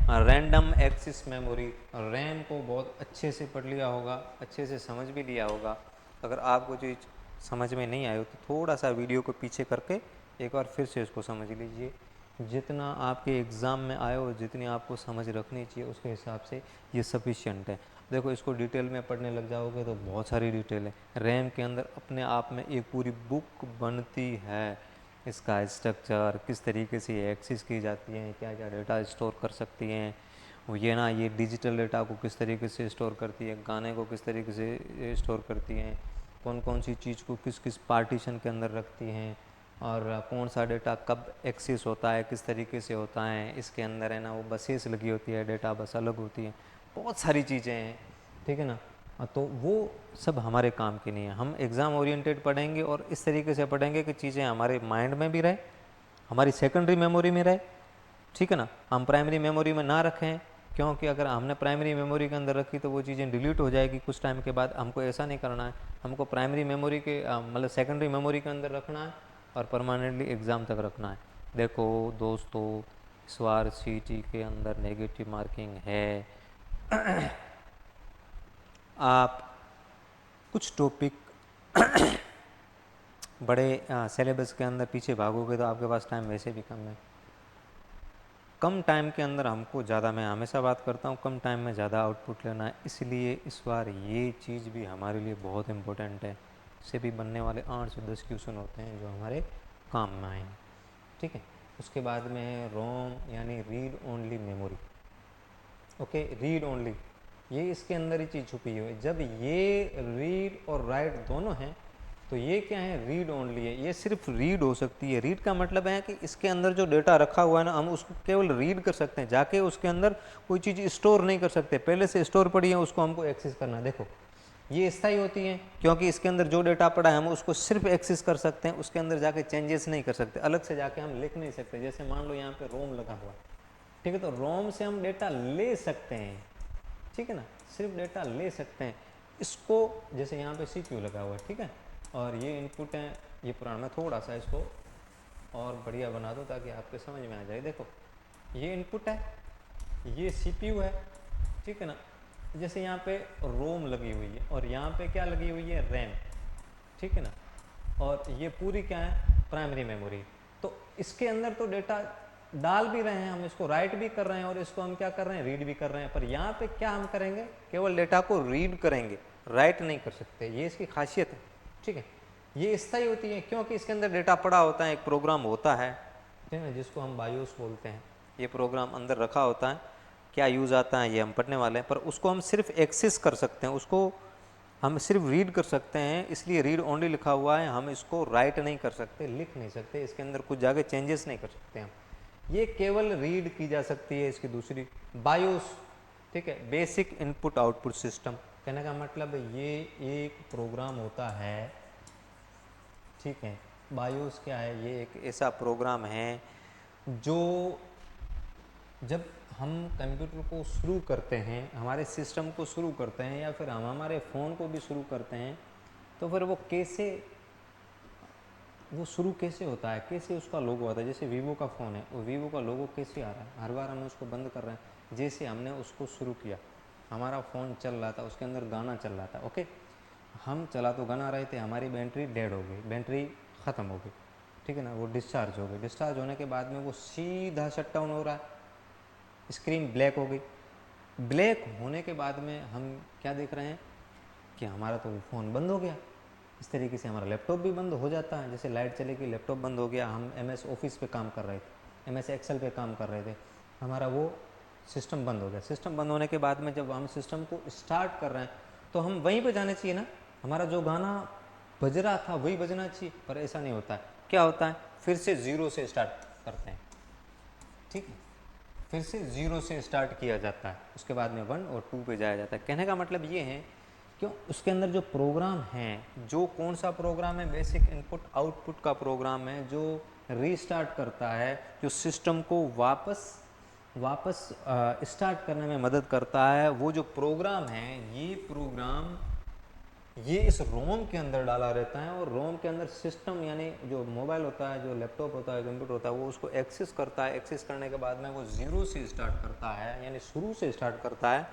Speaker 1: रैंडम एक्सेस मेमोरी रैम को बहुत अच्छे से पढ़ लिया होगा, अच्छे से समझ भी लिया होगा। अगर आपको चीज़ समझ में नहीं आए तो थोड़ा सा वीडियो को पीछे करके एक बार फिर से इसको समझ लीजिए। जितना आपके एग्ज़ाम में आए और जितनी आपको समझ रखनी चाहिए उसके हिसाब से ये सफिशिएंट है। देखो इसको डिटेल में पढ़ने लग जाओगे तो बहुत सारी डिटेल है। रैम के अंदर अपने आप में एक पूरी बुक बनती है। इसका स्ट्रक्चर किस तरीके से एक्सेस की जाती है, क्या क्या डेटा स्टोर कर सकती हैं, वो ये डिजिटल डेटा को किस तरीके से स्टोर करती है, गाने को किस तरीके से स्टोर करती हैं, कौन कौन सी चीज़ को किस किस पार्टीशन के अंदर रखती हैं, और कौन सा डेटा कब एक्सेस होता है, किस तरीके से होता है। इसके अंदर है ना वो बसेस लगी होती है, डेटा बस अलग होती है, बहुत सारी चीज़ें हैं, ठीक है ना। तो वो सब हमारे काम की नहीं है। हम एग्ज़ाम ओरिएंटेड पढ़ेंगे और इस तरीके से पढ़ेंगे कि चीज़ें हमारे माइंड में भी रहे, हमारी सेकेंडरी मेमोरी में रहे, ठीक है ना। हम प्राइमरी मेमोरी में ना रखें, क्योंकि अगर हमने प्राइमरी मेमोरी के अंदर रखी तो वो चीज़ें डिलीट हो जाएगी कुछ टाइम के बाद। हमको ऐसा नहीं करना है, हमको प्राइमरी मेमोरी के मतलब सेकेंडरी मेमोरी के अंदर रखना है और परमानेंटली एग्ज़ाम तक रखना है। देखो दोस्तों, इस बार सीटी के अंदर नेगेटिव मार्किंग है। आप कुछ टॉपिक बड़े सिलेबस के अंदर पीछे भागोगे तो आपके पास टाइम वैसे भी कम है। कम टाइम के अंदर हमको ज़्यादा, मैं हमेशा बात करता हूँ कम टाइम में ज़्यादा आउटपुट लेना है, इसलिए इस बार ये चीज़ भी हमारे लिए बहुत इम्पोर्टेंट है। इससे भी बनने वाले 8 से 10 क्वेश्चन होते हैं जो हमारे काम में आएंगे, ठीक है। उसके बाद में है रोम यानी read only memory. Okay, read only, ये इसके अंदर ही चीज़ छुपी हुई है। जब ये रीड और राइट दोनों हैं तो ये क्या है, रीड ओनली है। ये सिर्फ रीड हो सकती है। रीड का मतलब है कि इसके अंदर जो डेटा रखा हुआ है ना, हम उसको केवल रीड कर सकते हैं, जाके उसके अंदर कोई चीज़ स्टोर नहीं कर सकते। पहले से स्टोर पड़ी है उसको हमको एक्सेस करना है। देखो ये स्थायी होती है क्योंकि इसके अंदर जो डेटा पड़ा है हम उसको सिर्फ एक्सेस कर सकते हैं, उसके अंदर जाके चेंजेस नहीं कर सकते, अलग से जाके हम लिख नहीं सकते। जैसे मान लो यहाँ पे रोम लगा हुआ, ठीक है, तो रोम से हम डेटा ले सकते हैं, ठीक है ना, सिर्फ डेटा ले सकते हैं इसको। जैसे यहाँ पे CPU लगा हुआ है, ठीक है, और ये इनपुट है, ये पुराना, मैं थोड़ा सा इसको और बढ़िया बना दूँ ताकि आपके समझ में आ जाए। देखो ये इनपुट है, ये CPU है, ठीक है ना। जैसे यहाँ पे रोम लगी हुई है और यहाँ पे क्या लगी हुई है, रैम, ठीक है ना। और ये पूरी क्या है, प्राइमरी मेमोरी। तो इसके अंदर तो डेटा डाल भी रहे हैं, हम इसको राइट भी कर रहे हैं और इसको हम क्या कर रहे हैं, रीड भी कर रहे हैं। पर यहाँ पे क्या हम करेंगे, केवल डेटा को रीड करेंगे, राइट नहीं कर सकते। ये इसकी खासियत है, ठीक है। ये स्थायी होती है क्योंकि इसके अंदर डेटा पड़ा होता है, एक प्रोग्राम होता है, ठीक है, जिसको हम बायोस बोलते हैं। ये प्रोग्राम अंदर रखा होता है, क्या यूज़ आता है ये हम पढ़ने वाले हैं, पर उसको हम सिर्फ एक्सेस कर सकते हैं, उसको हम सिर्फ रीड कर सकते हैं, इसलिए रीड ओनली लिखा हुआ है। हम इसको राइट नहीं कर सकते, लिख नहीं सकते, इसके अंदर कुछ जाके चेंजेस नहीं कर सकते हम। ये केवल रीड की जा सकती है। इसकी दूसरी बायोस, ठीक है, बेसिक इनपुट आउटपुट सिस्टम। कहने का मतलब ये एक प्रोग्राम होता है, ठीक है। बायोस क्या है, ये एक ऐसा प्रोग्राम है जो जब हम कंप्यूटर को शुरू करते हैं, हमारे सिस्टम को शुरू करते हैं या फिर हम हमारे फ़ोन को भी शुरू करते हैं, तो फिर वो कैसे, वो शुरू कैसे होता है, कैसे उसका लोगो आता है। जैसे वीवो का फ़ोन है, वो वीवो का लोगो कैसे आ रहा है, हर बार हम उसको बंद कर रहे हैं। जैसे हमने उसको शुरू किया, हमारा फ़ोन चल रहा था, उसके अंदर गाना चल रहा था, ओके, हम चला तो गाना रहे थे, हमारी बैटरी डेड हो गई, बैटरी ख़त्म हो गई, ठीक है ना, वो डिस्चार्ज हो गई। डिस्चार्ज होने के बाद में वो सीधा शट डाउन हो रहा है, स्क्रीन ब्लैक हो गई। ब्लैक होने के बाद में हम क्या देख रहे हैं कि हमारा तो फ़ोन बंद हो गया। इस तरीके से हमारा लैपटॉप भी बंद हो जाता है। जैसे लाइट चलेगी, लैपटॉप बंद हो गया, हम MS ऑफिस पे काम कर रहे थे, MS एक्सेल पे काम कर रहे थे, हमारा वो सिस्टम बंद हो गया। सिस्टम बंद होने के बाद में जब हम सिस्टम को स्टार्ट कर रहे हैं तो हम वहीं पे जाने चाहिए ना, हमारा जो गाना बज रहा था वही बजना चाहिए, पर ऐसा नहीं होता है। क्या होता है, फिर से ज़ीरो से स्टार्ट करते हैं, ठीक है, फिर से ज़ीरो से स्टार्ट किया जाता है, उसके बाद में 1 और 2 पे जाया जाता है। कहने का मतलब ये है, क्यों, उसके अंदर जो प्रोग्राम है, जो कौन सा प्रोग्राम है, बेसिक इनपुट आउटपुट का प्रोग्राम है, जो रीस्टार्ट करता है, जो सिस्टम को वापस वापस स्टार्ट करने में मदद करता है। वो जो प्रोग्राम है, ये प्रोग्राम ये इस रोम के अंदर डाला रहता है और रोम के अंदर सिस्टम यानी जो मोबाइल होता है, जो लैपटॉप होता है, कंप्यूटर होता है, वो उसको एक्सेस करता है। एक्सेस करने के बाद में वो ज़ीरो से स्टार्ट करता है, यानी शुरू से स्टार्ट करता है।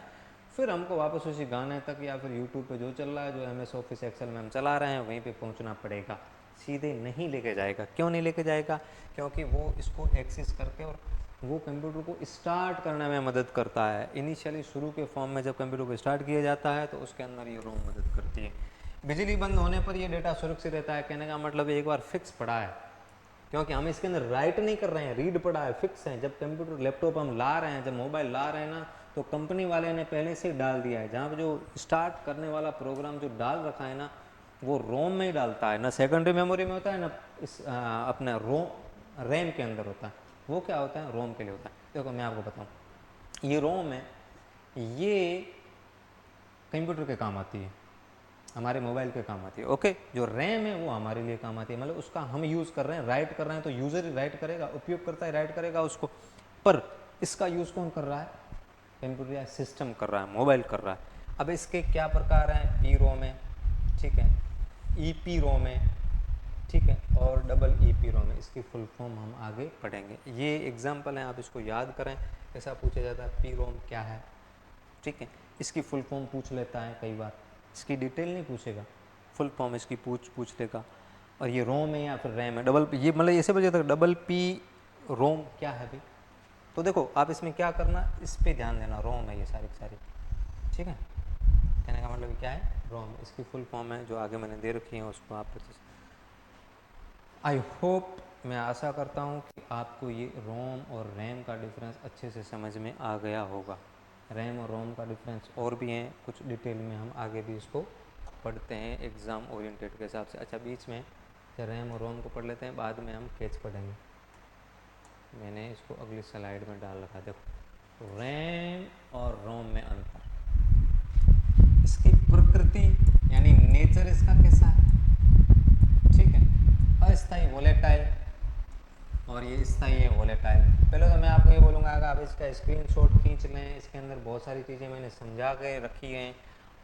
Speaker 1: फिर हमको वापस उसी गाने तक या फिर यूट्यूब पे जो चल रहा है, जो MS ऑफिस एक्सेल में हम चला रहे हैं, वहीं पे पहुंचना पड़ेगा। सीधे नहीं लेके जाएगा। क्यों नहीं लेके जाएगा? क्योंकि वो इसको एक्सेस करके और वो कंप्यूटर को स्टार्ट करने में मदद करता है। इनिशियली शुरू के फॉर्म में जब कंप्यूटर को स्टार्ट किया जाता है तो उसके अंदर ये रोम मदद करती है। बिजली बंद होने पर ये डेटा सुरक्षित रहता है। कहने का मतलब एक बार फिक्स पड़ा है, क्योंकि हम इसके अंदर राइट नहीं कर रहे हैं, रीड पड़ा है, फिक्स है। जब कंप्यूटर लैपटॉप हम ला रहे हैं, जब मोबाइल ला रहे हैं ना, तो कंपनी वाले ने पहले से डाल दिया है। जहाँ पर जो स्टार्ट करने वाला प्रोग्राम जो डाल रखा है ना, वो रोम में ही डालता है, ना सेकेंडरी मेमोरी में होता है, ना इस अपना रैम के अंदर होता है। वो क्या होता है? रोम के लिए होता है। देखो मैं आपको बताऊँ, ये रोम है, ये कंप्यूटर के काम आती है, हमारे मोबाइल के काम आती है। ओके, जो रैम है वो हमारे लिए काम आती है, मतलब उसका हम यूज़ कर रहे हैं, राइट कर रहे हैं तो यूज़र ही राइट करेगा, उपयोग करता है राइट करेगा उसको। पर इसका यूज़ कौन कर रहा है? कंप्यूटर या सिस्टम कर रहा है, मोबाइल कर रहा है। अब इसके क्या प्रकार हैं? पी रोम है, ठीक है, ई पी रोम है, ठीक है, और डबल ई पी रोम है। इसकी फुल फॉर्म हम आगे पढ़ेंगे। ये एग्जाम्पल हैं, आप इसको याद करें। ऐसा पूछा जाता है पी रोम क्या है, ठीक है, इसकी फुल फॉर्म पूछ लेता है कई बार, इसकी डिटेल नहीं पूछेगा, फुल फॉर्म इसकी पूछ लेगा। और ये रोम है या फिर रैम है, डबल ये मतलब ऐसे बजे तक डबल पी रोम क्या है भाई? तो देखो आप इसमें क्या करना, इस पे ध्यान देना। रोम है ये सारी की सारी, ठीक है। कहने का मतलब क्या है? रोम। इसकी फुल फॉर्म है जो आगे मैंने दे रखी है, उसको आप आई होप, मैं आशा करता हूँ कि आपको ये रोम और रैम का डिफरेंस अच्छे से समझ में आ गया होगा। रैम और रोम का डिफरेंस और भी हैं, कुछ डिटेल में हम आगे भी इसको पढ़ते हैं एग्ज़ाम ओरिएंटेड के हिसाब से। अच्छा, बीच में रैम और रोम को पढ़ लेते हैं, बाद में हम कैच पढ़ेंगे। मैंने इसको अगली स्लाइड में डाल रखा, देखो रैम और रोम में अंतर, इसकी प्रकृति यानी नेचर इसका कैसा है, ठीक है, अस्थायी वोलेटाइल, और ये स्थायी है वोलेटाइल। पहले तो मैं आपको ये बोलूँगा कि आप इसका स्क्रीनशॉट खींच लें, इसके अंदर बहुत सारी चीज़ें मैंने समझा के रखी हैं,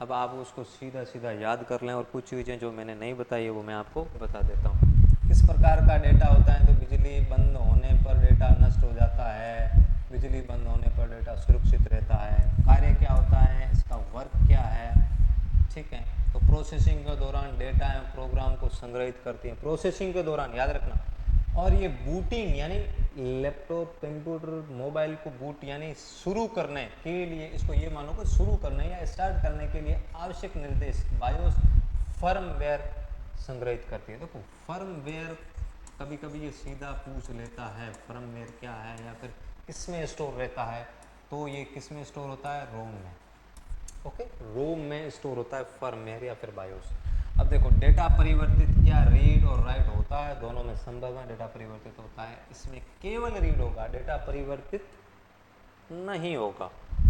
Speaker 1: अब आप उसको सीधा सीधा याद कर लें, और कुछ चीज़ें जो मैंने नहीं बताई है वो मैं आपको बता देता हूँ। किस प्रकार का डेटा होता है? तो बिजली बंद होने पर डेटा नष्ट हो जाता है, बिजली बंद होने पर डेटा सुरक्षित रहता है। कार्य क्या होता है, इसका वर्क क्या है, ठीक है। तो प्रोसेसिंग के दौरान डेटा एवं प्रोग्राम को संग्रहित करती है, प्रोसेसिंग के दौरान, याद रखना। और ये बूटिंग यानी लैपटॉप, कंप्यूटर, मोबाइल को बूट यानी शुरू करने के लिए, इसको ये मानो कि शुरू करने या स्टार्ट करने के लिए आवश्यक निर्देश बायोस फर्मवेयर संग्रहित करती है। देखो फर्मवेयर कभी कभी ये सीधा पूछ लेता है फर्मवेयर क्या है या फिर किसमें स्टोर रहता है, तो ये किसमें स्टोर होता है? रोम में। ओके, रोम में स्टोर होता है फर्मवेयर या फिर बायोस। अब देखो डेटा परिवर्तित क्या रीड और राइट होता है, दोनों में संभव है, डेटा परिवर्तित होता है। इसमें केवल रीड होगा, डेटा परिवर्तित नहीं होगा।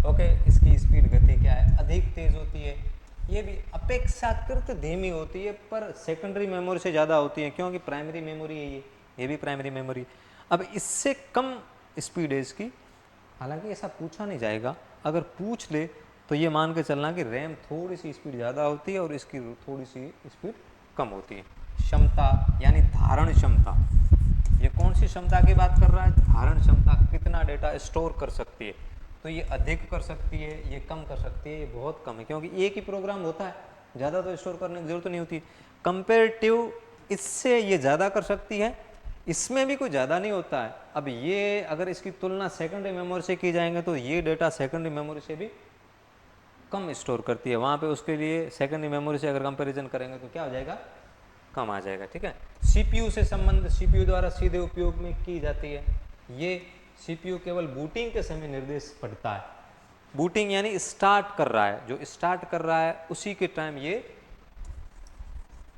Speaker 1: ओके, इसकी स्पीड गति क्या है? अधिक तेज होती है, ये भी अपेक्षाकृत धीमी होती है, पर सेकेंडरी मेमोरी से ज़्यादा होती है, क्योंकि प्राइमरी मेमोरी है ये भी प्राइमरी मेमोरी। अब इससे कम स्पीड है इसकी, हालांकि ऐसा पूछा नहीं जाएगा, अगर पूछ ले तो ये मान के चलना कि रैम थोड़ी सी स्पीड ज़्यादा होती है और इसकी थोड़ी सी स्पीड कम होती है। क्षमता यानी धारण क्षमता, ये कौन सी क्षमता की बात कर रहा है? धारण क्षमता, कितना डेटा स्टोर कर सकती है, तो ये अधिक कर सकती है, ये कम कर सकती है, ये बहुत कम है, क्योंकि एक ही प्रोग्राम होता है, ज़्यादा तो स्टोर करने की जरूरत नहीं होती। कंपेरेटिव इससे ये ज़्यादा कर सकती है, इसमें भी कोई ज़्यादा नहीं होता है। अब ये अगर इसकी तुलना सेकेंडरी मेमोरी से की जाएंगे तो ये डेटा सेकेंडरी मेमोरी से भी कम स्टोर करती है, वहाँ पे उसके लिए सेकेंडरी मेमोरी से अगर कंपैरिजन करेंगे तो क्या हो जाएगा? कम आ जाएगा, ठीक है। सीपीयू से संबंध, सीपीयू द्वारा सीधे उपयोग में की जाती है। ये सीपीयू केवल बूटिंग के समय निर्देश पढ़ता है, बूटिंग यानी स्टार्ट कर रहा है, जो स्टार्ट कर रहा है उसी के टाइम ये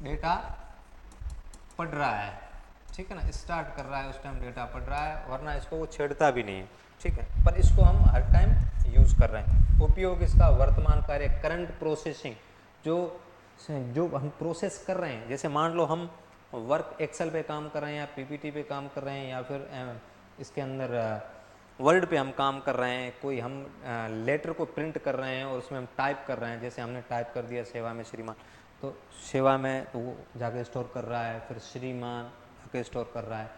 Speaker 1: डेटा पढ़ रहा है, ठीक है ना, स्टार्ट कर रहा है उस टाइम डेटा पढ़ रहा है, वरना इसको वो छेड़ता भी नहीं है, ठीक है, पर इसको हम हर टाइम यूज़ कर रहे हैं। उपयोग इसका वर्तमान कार्य, करंट प्रोसेसिंग, जो हम प्रोसेस कर रहे हैं, जैसे मान लो हम वर्क एक्सेल पे काम कर रहे हैं या पीपीटी पे काम कर रहे हैं या फिर इसके अंदर वर्ड पे हम काम कर रहे हैं, कोई हम लेटर को प्रिंट कर रहे हैं और उसमें हम टाइप कर रहे हैं, जैसे हमने टाइप कर दिया सेवा में श्रीमान, तो सेवा में तो वो जाके स्टोर कर रहा है, फिर श्रीमान जाके स्टोर कर रहा है,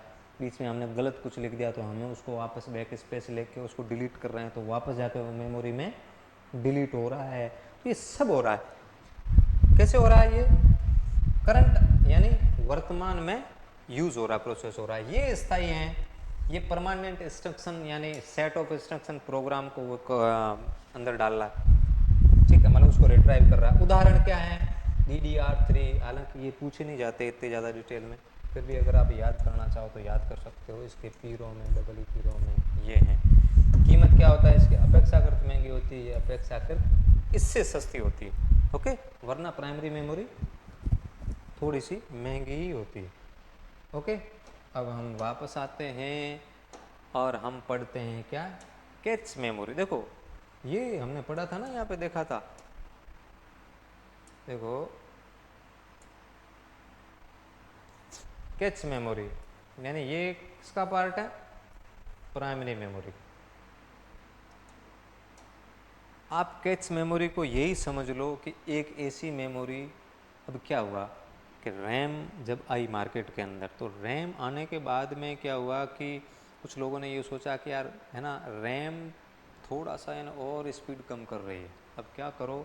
Speaker 1: बीच में हमने गलत कुछ लिख दिया तो हमें उसको वापस बैक स्पेस लेके उसको डिलीट कर रहे हैं, तो वापस जाके वो मेमोरी में डिलीट हो रहा है। तो ये सब हो रहा है, कैसे हो रहा है? ये करंट यानी वर्तमान वर्तमान में यूज हो रहा है, प्रोसेस हो रहा है। ये स्थायी हैं, ये परमानेंट इंस्ट्रक्शन यानी सेट ऑफ इंस्ट्रक्शन प्रोग्राम को वो अंदर डाल रहा है, ठीक है, मतलब उसको रिट्राइव कर रहा है। उदाहरण क्या है, DDR3, हालांकि ये पूछे नहीं जाते इतने ज़्यादा डिटेल में, फिर भी अगर आप याद करना चाहो तो याद कर सकते हो। इसके पी-रोम में, EEPROM में ये हैं। कीमत क्या होता है इसकी, अपेक्षाकृत महंगी होती है, ये अपेक्षाकृत इससे सस्ती होती है, ओके, वरना प्राइमरी मेमोरी थोड़ी सी महंगी ही होती है, ओके। अब हम वापस आते हैं और हम पढ़ते हैं क्या, कैच मेमोरी। देखो ये हमने पढ़ा था ना, यहाँ पे देखा था, देखो कैच मेमोरी यानी ये किसका पार्ट है, प्राइमरी मेमोरी। आप कैच मेमोरी को यही समझ लो कि एक ऐसी मेमोरी, अब क्या हुआ कि रैम जब आई मार्केट के अंदर, तो रैम आने के बाद में क्या हुआ कि कुछ लोगों ने ये सोचा कि यार है ना, रैम थोड़ा सा है ना और स्पीड कम कर रही है, अब क्या करो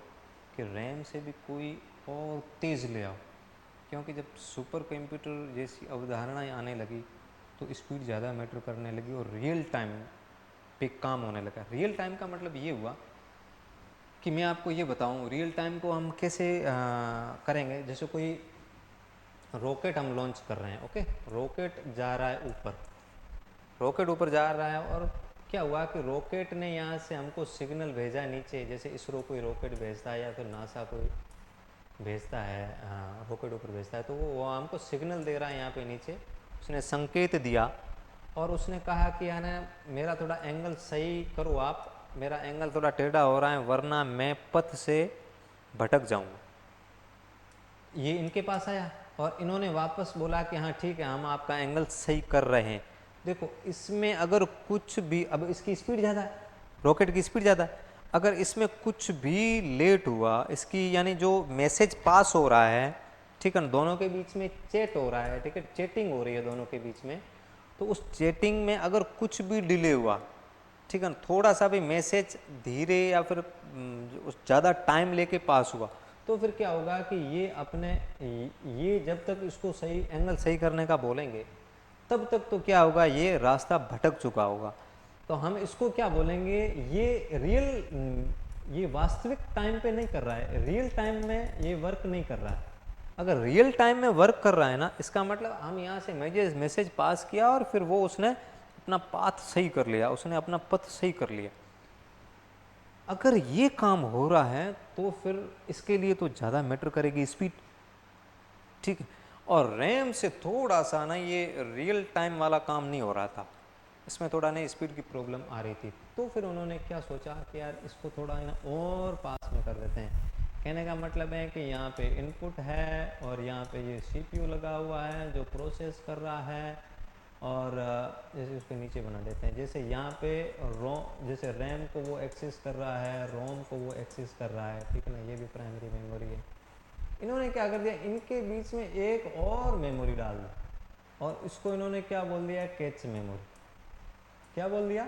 Speaker 1: कि रैम से भी कोई और तेज़ ले आओ, क्योंकि जब सुपर कंप्यूटर जैसी अवधारणाएं आने लगी तो स्पीड ज़्यादा मैटर करने लगी और रियल टाइम पे काम होने लगा। रियल टाइम का मतलब ये हुआ कि मैं आपको ये बताऊं, रियल टाइम को हम कैसे करेंगे। जैसे कोई रॉकेट हम लॉन्च कर रहे हैं, ओके, रॉकेट जा रहा है ऊपर, रॉकेट ऊपर जा रहा है, और क्या हुआ कि रॉकेट ने यहाँ से हमको सिग्नल भेजा नीचे, जैसे इसरो कोई रॉकेट भेजता है या फिर नासा कोई भेजता है, रॉकेट ऊपर भेजता है, तो वो हमको सिग्नल दे रहा है यहाँ पे नीचे, उसने संकेत दिया और उसने कहा कि यार मेरा थोड़ा एंगल सही करो आप, मेरा एंगल थोड़ा टेढ़ा हो रहा है वरना मैं पथ से भटक जाऊंगा। ये इनके पास आया और इन्होंने वापस बोला कि हाँ ठीक है, हम आपका एंगल सही कर रहे हैं। देखो इसमें अगर कुछ भी, अब इसकी स्पीड ज़्यादा है, रॉकेट की स्पीड ज़्यादा है, अगर इसमें कुछ भी लेट हुआ, इसकी यानी जो मैसेज पास हो रहा है, ठीक है ना, दोनों के बीच में चैट हो रहा है, ठीक है, चैटिंग हो रही है दोनों के बीच में, तो उस चैटिंग में अगर कुछ भी डिले हुआ, ठीक है ना, थोड़ा सा भी मैसेज धीरे या फिर ज़्यादा टाइम लेके पास हुआ, तो फिर क्या होगा कि ये अपने, ये जब तक इसको सही एंगल सही करने का बोलेंगे तब तक तो क्या होगा, ये रास्ता भटक चुका होगा। तो हम इसको क्या बोलेंगे, ये रियल, ये वास्तविक टाइम पे नहीं कर रहा है, रियल टाइम में ये वर्क नहीं कर रहा है। अगर रियल टाइम में वर्क कर रहा है ना, इसका मतलब हम यहाँ से मैसेज पास किया और फिर वो उसने अपना पाथ सही कर लिया, उसने अपना पथ सही कर लिया। अगर ये काम हो रहा है तो फिर इसके लिए तो ज़्यादा मैटर करेगी स्पीड, ठीक है। और रैम से थोड़ा सा ना ये रियल टाइम वाला काम नहीं हो रहा था, इसमें थोड़ा ना स्पीड की प्रॉब्लम आ रही थी, तो फिर उन्होंने क्या सोचा कि यार इसको थोड़ा है ना और पास में कर देते हैं। कहने का मतलब है कि यहाँ पे इनपुट है और यहाँ पे ये CPU लगा हुआ है जो प्रोसेस कर रहा है, और जैसे उसके नीचे बना देते हैं, जैसे यहाँ पे रोम, जैसे रैम को वो एक्सेस कर रहा है, रोम को वो एक्सेस कर रहा है, ठीक है ना, ये भी प्राइमरी मेमोरी है। इन्होंने क्या कर दिया, इनके बीच में एक और मेमोरी डाल दी और इसको इन्होंने क्या बोल दिया, कैच मेमोरी। क्या बोल दिया,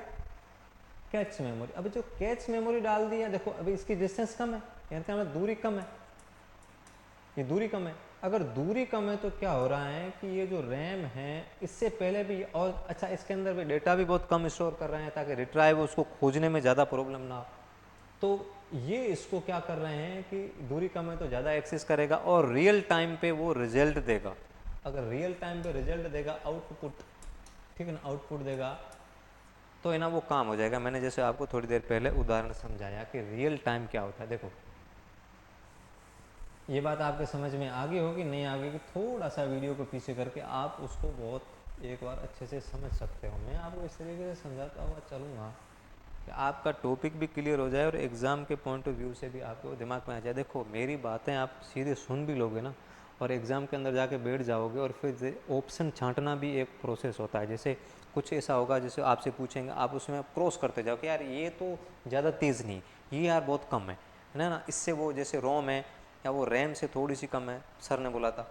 Speaker 1: कैच मेमोरी। अभी जो कैच मेमोरी डाल दिया, देखो अभी इसकी डिस्टेंस कम है, यानी क्या मतलब दूरी कम है, ये दूरी कम है। अगर दूरी कम है तो क्या हो रहा है कि ये जो रैम है इससे पहले भी, और अच्छा इसके अंदर भी डेटा भी बहुत कम स्टोर कर रहे हैं ताकि रिट्राइव उसको खोजने में ज़्यादा प्रॉब्लम ना हो। तो ये इसको क्या कर रहे हैं कि दूरी कम है तो ज़्यादा एक्सेस करेगा और रियल टाइम पे वो रिजल्ट देगा। अगर रियल टाइम पे रिजल्ट देगा, आउटपुट, ठीक है ना, आउटपुट देगा, तो है ना वो काम हो जाएगा। मैंने जैसे आपको थोड़ी देर पहले उदाहरण समझाया कि रियल टाइम क्या होता है। देखो ये बात आपके समझ में आ गई होगी, नहीं आ गई कि थोड़ा सा वीडियो को पीछे करके आप उसको बहुत एक बार अच्छे से समझ सकते हो। मैं आपको इस तरीके से समझाता हुआ चलूँगा कि आपका टॉपिक भी क्लियर हो जाए और एग्ज़ाम के पॉइंट ऑफ व्यू से भी आपको दिमाग में आ जाए। देखो मेरी बातें आप सीधे सुन भी लोगे ना और एग्ज़ाम के अंदर जाके बैठ जाओगे और फिर ऑप्शन छांटना भी एक प्रोसेस होता है। जैसे कुछ ऐसा होगा जैसे आपसे पूछेंगे, आप उसमें क्रॉस करते जाओ कि यार ये तो ज़्यादा तेज़ नहीं, ये यार बहुत कम है ना, इससे वो जैसे रोम है या वो रैम से थोड़ी सी कम है, सर ने बोला था।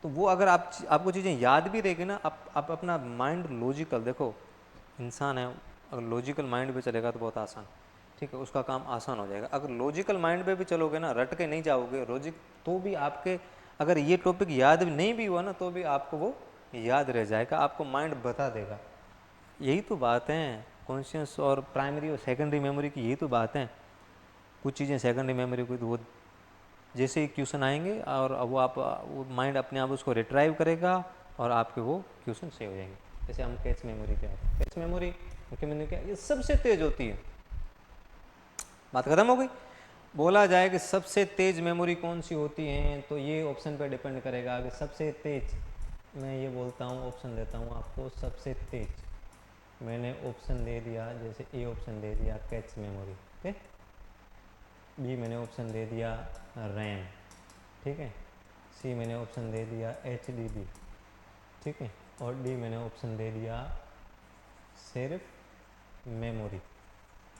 Speaker 1: तो वो अगर आपको चीज़ें याद भी रहेगी ना, आप अपना माइंड लॉजिकल, देखो इंसान है, अगर लॉजिकल माइंड पे चलेगा तो बहुत आसान, ठीक है, उसका काम आसान हो जाएगा। अगर लॉजिकल माइंड पे भी चलोगे ना, रट के नहीं जाओगे लॉजिक, तो भी आपके अगर ये टॉपिक याद नहीं भी हुआ ना तो भी आपको वो याद रह जाएगा, आपको माइंड बता देगा। यही तो बात है कॉन्शियस और प्राइमरी और सेकेंडरी मेमोरी की, यही तो बात है। कुछ चीज़ें सेकेंडरी मेमोरी को तो वो जैसे ही क्वेश्चन आएंगे और वो आप वो माइंड अपने आप उसको रिट्राइव करेगा और आपके वो क्वेश्चन सेव हो जाएंगे। जैसे हम कैच मेमोरी पे आते हैं, कैच मेमोरी मुख्य मेमोरी क्या, ये सबसे तेज होती है। बात खत्म हो गई। बोला जाए कि सबसे तेज मेमोरी कौन सी होती है, तो ये ऑप्शन पर डिपेंड करेगा कि सबसे तेज, मैं ये बोलता हूँ ऑप्शन देता हूँ आपको, सबसे तेज मैंने ऑप्शन दे दिया, जैसे ए ऑप्शन दे दिया कैच मेमोरी, ठीक है। बी मैंने ऑप्शन दे दिया रैम, ठीक है। सी मैंने ऑप्शन दे दिया HDD, ठीक है। और डी मैंने ऑप्शन दे दिया सिर्फ मेमोरी,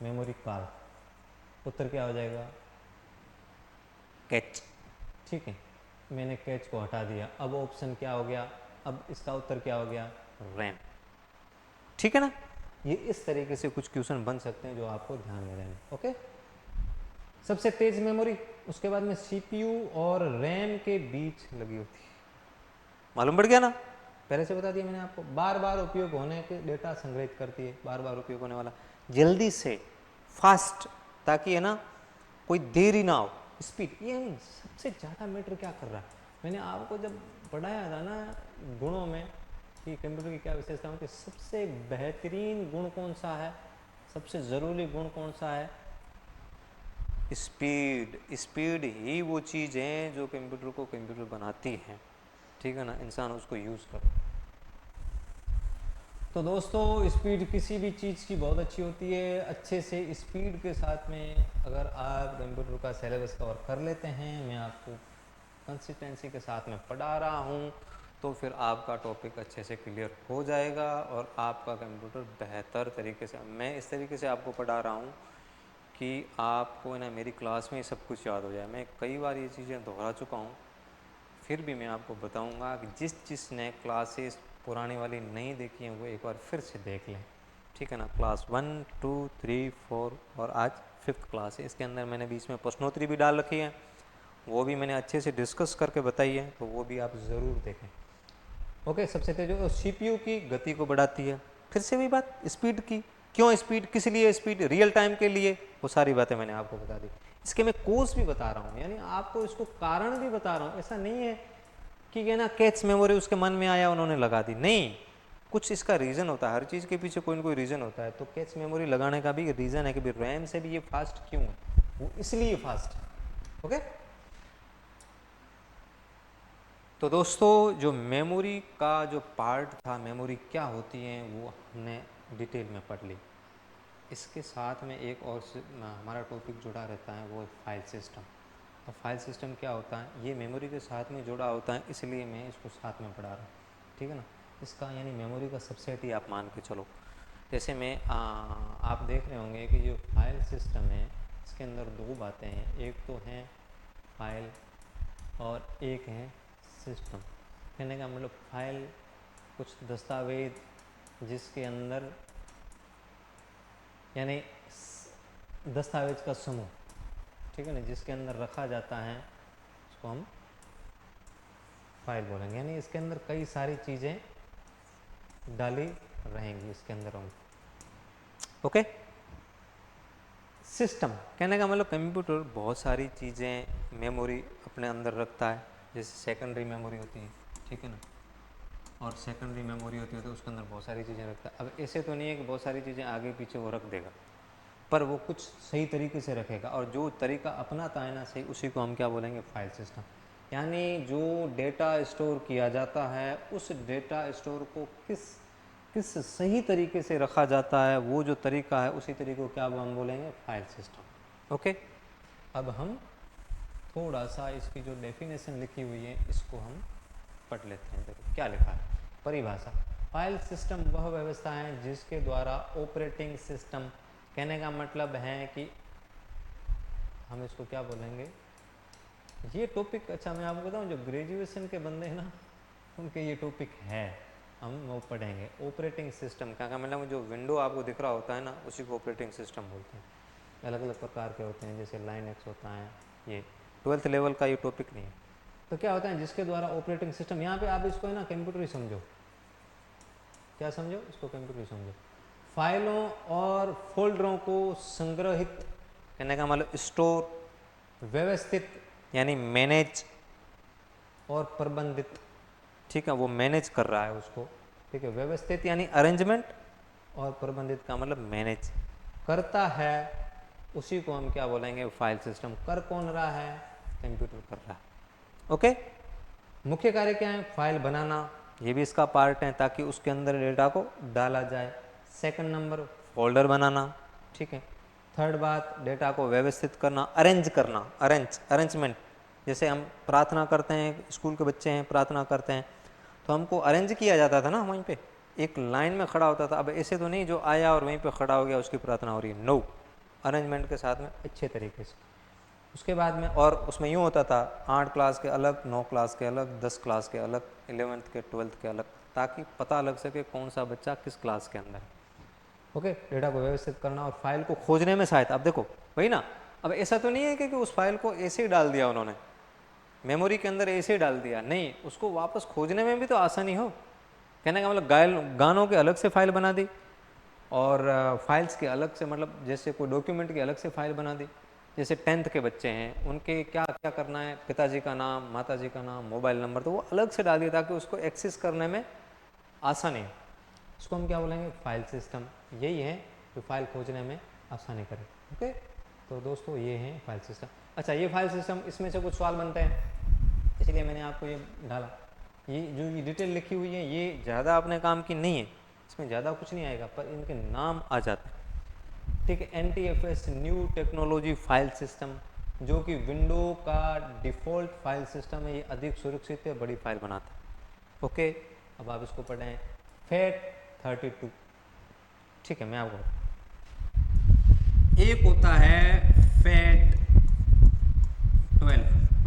Speaker 1: मेमोरी कार्ड। उत्तर क्या हो जाएगा, कैच, ठीक है। मैंने कैच को हटा दिया, अब ऑप्शन क्या हो गया, अब इसका उत्तर क्या हो गया, रैम, ठीक है ना। ये इस तरीके से कुछ क्वेश्चन बन सकते हैं जो आपको ध्यान में रहना, ओके। सबसे तेज मेमोरी, उसके बाद में CPU और रैम के बीच लगी होती है। मालूम पड़ गया ना, पहले से बता दिया मैंने आपको। बार बार उपयोग होने के डेटा संग्रहित करती है, बार बार उपयोग होने वाला, जल्दी से, फास्ट, ताकि है ना कोई देरी ना हो, स्पीड। ये सबसे ज़्यादा मैटर क्या कर रहा है, मैंने आपको जब पढ़ाया था ना गुणों में कि कंप्यूटर की क्या विशेषता होती है, सबसे बेहतरीन गुण कौन सा है, सबसे ज़रूरी गुण कौन सा है, स्पीड। स्पीड ही वो चीज़ है जो कंप्यूटर को कंप्यूटर बनाती है, ठीक है ना, इंसान उसको यूज़ करे। तो दोस्तों स्पीड किसी भी चीज़ की बहुत अच्छी होती है। अच्छे से स्पीड के साथ में अगर आप कंप्यूटर का सिलेबस कवर कर लेते हैं, मैं आपको कंसिस्टेंसी के साथ में पढ़ा रहा हूँ, तो फिर आपका टॉपिक अच्छे से क्लियर हो जाएगा और आपका कंप्यूटर बेहतर तरीके से, मैं इस तरीके से आपको पढ़ा रहा हूँ कि आपको ना मेरी क्लास में सब कुछ याद हो जाए। मैं कई बार ये चीज़ें दोहरा चुका हूँ, फिर भी मैं आपको बताऊंगा कि जिसने क्लासेस पुरानी वाली नहीं देखी हैं वो एक बार फिर से देख लें, ठीक है ना। क्लास 1 2 3 4 और आज 5th क्लास है, इसके अंदर मैंने बीच में प्रश्नोत्तरी भी डाल रखी है, वो भी मैंने अच्छे से डिस्कस करके बताई है, तो वो भी आप ज़रूर देखें, ओके। सबसे तेज जो CPU की गति को बढ़ाती है, फिर से वही बात स्पीड की, क्यों स्पीड, किस लिए स्पीड, रियल टाइम के लिए, वो सारी बातें मैंने आपको बता दी। इसके मैं कोर्स भी बता रहा हूँ, यानी आपको इसको कारण भी बता रहा हूँ। ऐसा नहीं है कि है ना कैच मेमोरी उसके मन में आया उन्होंने लगा दी, नहीं, कुछ इसका रीज़न होता है, हर चीज़ के पीछे कोई ना कोई रीज़न होता है। तो कैच मेमोरी लगाने का भी रीज़न है कि भाई रैम से भी ये फास्ट क्यों है, वो इसलिए फास्ट है, ओके। तो दोस्तों जो मेमोरी का जो पार्ट था, मेमोरी क्या होती है, वो हमने डिटेल में पढ़ ली। इसके साथ में एक और हमारा टॉपिक जुड़ा रहता है, वो फाइल सिस्टम। और फाइल सिस्टम क्या होता है, ये मेमोरी के साथ में जुड़ा होता है, इसलिए मैं इसको साथ में पढ़ा रहा हूँ, ठीक है ना। इसका यानी मेमोरी का सबसेट ही आप मान के चलो। जैसे मैं आप देख रहे होंगे कि जो फाइल सिस्टम है इसके अंदर दो बातें हैं, एक तो है फाइल और एक है सिस्टम। कहने का मतलब फाइल कुछ दस्तावेज जिसके अंदर, यानी दस्तावेज का समूह, ठीक है ना, जिसके अंदर रखा जाता है, उसको हम फाइल बोलेंगे। यानी इसके अंदर कई सारी चीज़ें डाली रहेंगी इसके अंदर हम, ओके। सिस्टम कहने का मतलब कंप्यूटर बहुत सारी चीज़ें मेमोरी अपने अंदर रखता है, जैसे सेकेंडरी मेमोरी होती है, ठीक है ना, और सेकेंडरी मेमोरी होती है तो उसके अंदर बहुत सारी चीज़ें रखता है। अब ऐसे तो नहीं है कि बहुत सारी चीज़ें आगे पीछे वो रख देगा, पर वो कुछ सही तरीके से रखेगा, और जो तरीका अपनाता है ना सही, उसी को हम क्या बोलेंगे, फाइल सिस्टम। यानी जो डेटा स्टोर किया जाता है उस डेटा स्टोर को किस किस सही तरीके से रखा जाता है, वो जो तरीका है उसी तरीके को क्या हम बोलेंगे, फाइल सिस्टम, ओके। अब हम थोड़ा सा इसकी जो डेफिनेशन लिखी हुई है इसको हम पढ़ लेते हैं। देखो क्या लिखा है, परिभाषा। फाइल सिस्टम वह व्यवस्था है जिसके द्वारा ऑपरेटिंग सिस्टम, कहने का मतलब है कि हम इसको क्या बोलेंगे, ये टॉपिक, अच्छा मैं आपको बताऊं, जो ग्रेजुएशन के बंदे हैं ना उनके ये टॉपिक है, हम वो पढ़ेंगे। ऑपरेटिंग सिस्टम का मतलब जो विंडो आपको दिख रहा होता है ना उसी को ऑपरेटिंग सिस्टम बोलते हैं। अलग अलग प्रकार के होते हैं, जैसे लाइनक्स होता है, ये 12th लेवल का ये टॉपिक नहीं है, तो क्या होता है, जिसके द्वारा ऑपरेटिंग सिस्टम, यहाँ पे आप इसको है ना कंप्यूटर ही समझो, क्या समझो इसको, कंप्यूटर ही समझो, फाइलों और फोल्डरों को संग्रहित कहने का मतलब स्टोर, व्यवस्थित यानी मैनेज और प्रबंधित, ठीक है, वो मैनेज कर रहा है उसको, ठीक है, व्यवस्थित यानी अरेंजमेंट और प्रबंधित का मतलब मैनेज करता है, उसी को हम क्या बोलेंगे, फाइल सिस्टम। कर कौन रहा है, कंप्यूटर कर रहा है। ओके, मुख्य कार्य क्या है, फाइल बनाना, ये भी इसका पार्ट है ताकि उसके अंदर डेटा को डाला जाए। सेकंड नंबर फोल्डर बनाना, ठीक है। थर्ड बात, डेटा को व्यवस्थित करना, अरेंज करना, अरेंजमेंट, जैसे हम प्रार्थना करते हैं, स्कूल के बच्चे हैं प्रार्थना करते हैं, तो हमको अरेंज किया जाता था ना, वहीं पे एक लाइन में खड़ा होता था। अब ऐसे तो नहीं जो आया और वहीं पे खड़ा हो गया उसकी प्रार्थना हो रही है, नो, अरेंजमेंट के साथ में अच्छे तरीके से। उसके बाद में और उसमें यूँ होता था 8 क्लास के अलग, 9 क्लास के अलग, 10 क्लास के अलग, 11th के 12th के अलग, ताकि पता लग सके कौन सा बच्चा किस क्लास के अंदर है। ओके, डेटा को व्यवस्थित करना और फाइल को खोजने में सहायता। अब देखो वही ना, अब ऐसा तो नहीं है कि उस फाइल को ऐसे ही डाल दिया उन्होंने मेमोरी के अंदर, ऐसे ही डाल दिया, नहीं, उसको वापस खोजने में भी तो आसानी हो। कहने का मतलब गानों के अलग से फाइल बना दी और फाइल्स के अलग से, मतलब जैसे कोई डॉक्यूमेंट की अलग से फाइल बना दी। जैसे 10th के बच्चे हैं, उनके क्या क्या करना है, पिताजी का नाम, माताजी का नाम, मोबाइल नंबर, तो वो अलग से डाल दिया ताकि उसको एक्सेस करने में आसानी हो। इसको हम क्या बोलेंगे, फाइल सिस्टम। यही है जो फाइल खोजने में आसानी करे। ओके, तो दोस्तों ये है फाइल सिस्टम। अच्छा, ये फाइल सिस्टम, इसमें से कुछ सवाल बनते हैं, इसलिए मैंने आपको ये डाला। ये जो ये डिटेल लिखी हुई है ये ज़्यादा अपने काम की नहीं है, इसमें ज़्यादा कुछ नहीं आएगा, पर इनके नाम आ जाते हैं, ठीक है। NTFS new technology file system, जो कि विंडो का डिफ़ॉल्ट फाइल सिस्टम है, ये अधिक सुरक्षित है, बड़ी फाइल बनाता है। ओके, अब आप इसको पढ़ें। FAT32, ठीक है, मैं आपको, एक होता है FAT12,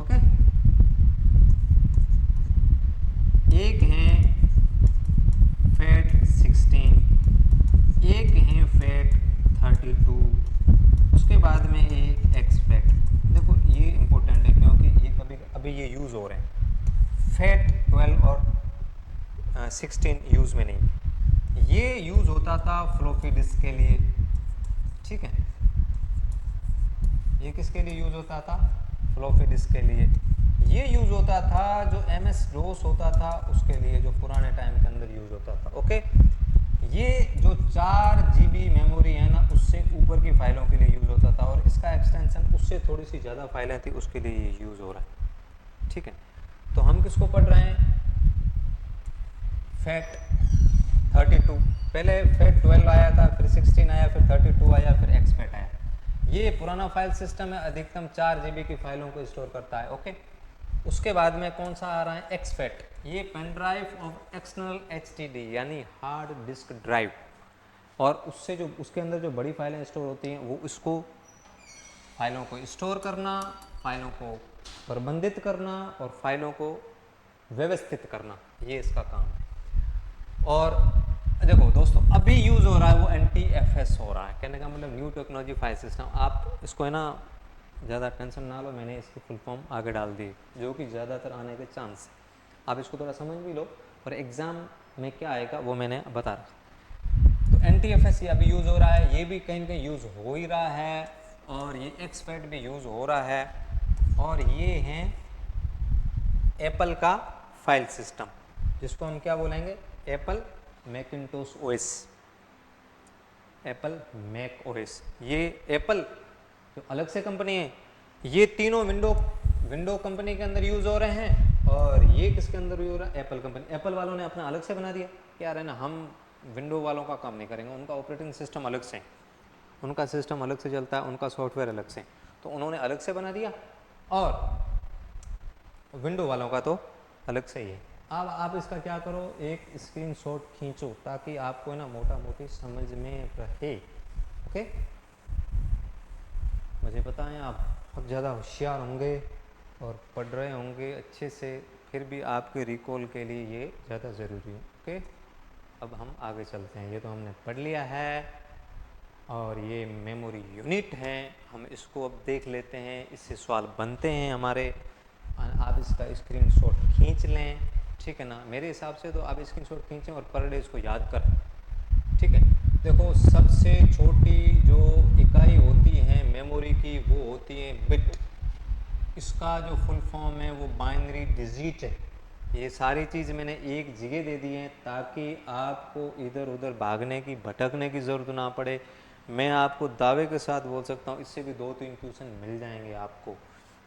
Speaker 1: ओके, एक है FAT16, एक है FAT32, उसके बाद में एक XFAT। देखो ये इंपॉर्टेंट है क्योंकि ये कभी अभी ये यूज़ हो रहे हैं, FAT12 और 16 यूज़ में नहीं। ये यूज़ होता था फ्लॉपी डिस्क के लिए, ठीक है, ये किसके लिए यूज़ होता था, फ्लॉपी डिस्क के लिए। ये यूज़ होता था जो MS DOS होता था उसके लिए, जो पुराने टाइम के अंदर यूज़ होता था। ओके, ये जो 4 GB मेमोरी है ना, उससे ऊपर की फाइलों के लिए यूज़ होता था, और इसका एक्सटेंशन उससे थोड़ी सी ज़्यादा फाइलें थी उसके लिए ये यूज़ हो रहा है, ठीक है। तो हम किसको पढ़ रहे हैं, FAT32। पहले FAT12 आया था, फिर 16 आया, फिर 32 आया, फिर XFAT आया। ये पुराना फाइल सिस्टम है, अधिकतम 4 GB की फाइलों को स्टोर करता है। ओके, उसके बाद में कौन सा आ रहा है, XFAT। ये pen drive of external HDD यानी हार्ड डिस्क ड्राइव, और उससे जो उसके अंदर जो बड़ी फाइलें स्टोर होती हैं वो इसको, फाइलों को स्टोर करना, फाइलों को प्रबंधित करना और फाइलों को व्यवस्थित करना, ये इसका काम है। और देखो दोस्तों, अभी यूज़ हो रहा है वो NTFS हो रहा है, कहने का मतलब न्यू टेक्नोलॉजी फाइल सिस्टम। आप इसको है ना ज़्यादा टेंशन ना लो, मैंने इसकी फुल फॉर्म आगे डाल दी जो कि ज़्यादातर आने के चांस है, आप इसको थोड़ा समझ भी लो, और एग्ज़ाम में क्या आएगा वो मैंने बता रहा। तो NTFS ये अभी यूज़ हो रहा है, ये भी कहीं ना कहीं यूज़ हो ही रहा है, और ये XFAT भी यूज़ हो रहा है, और ये हैं एप्पल का फाइल सिस्टम, जिसको हम क्या बोलेंगे, Apple Macintosh OS, Apple Mac OS। ये एप्पल जो अलग से कंपनी है, ये तीनों विंडो कंपनी के अंदर यूज़ हो रहे हैं, और ये किसके अंदर यूज़ हो रहा है, एप्पल कंपनी। एप्पल वालों ने अपना अलग से बना दिया कि यार है ना, हम विंडो वालों का काम नहीं करेंगे, उनका ऑपरेटिंग सिस्टम अलग से, उनका सिस्टम अलग से चलता है, उनका सॉफ्टवेयर अलग से, तो उन्होंने अलग से बना दिया, और विंडो वालों का तो अलग से ही है। अब आप इसका क्या करो, एक स्क्रीनशॉट खींचो ताकि आपको ना मोटा मोटी समझ में रहे। ओके, मुझे पता है आप बहुत ज़्यादा होशियार होंगे और पढ़ रहे होंगे अच्छे से, फिर भी आपके रिकॉल के लिए ये ज़्यादा ज़रूरी है। ओके, अब हम आगे चलते हैं। ये तो हमने पढ़ लिया है, और ये मेमोरी यूनिट है, हम इसको अब देख लेते हैं, इससे सवाल बनते हैं हमारे। आप इसका स्क्रीनशॉट खींच लें, ठीक है ना। मेरे हिसाब से तो आप स्क्रीनशॉट खींचें और पर डे इसको याद करें, ठीक है। देखो सबसे छोटी जो इकाई होती है मेमोरी की वो होती है बिट। इसका जो फुल फॉर्म है वो बाइनरी डिजिट है। ये सारी चीज़ मैंने एक जगह दे दी है ताकि आपको इधर उधर भागने की भटकने की ज़रूरत ना पड़े। मैं आपको दावे के साथ बोल सकता हूँ इससे भी 2-3 क्वेश्चन मिल जाएंगे आपको,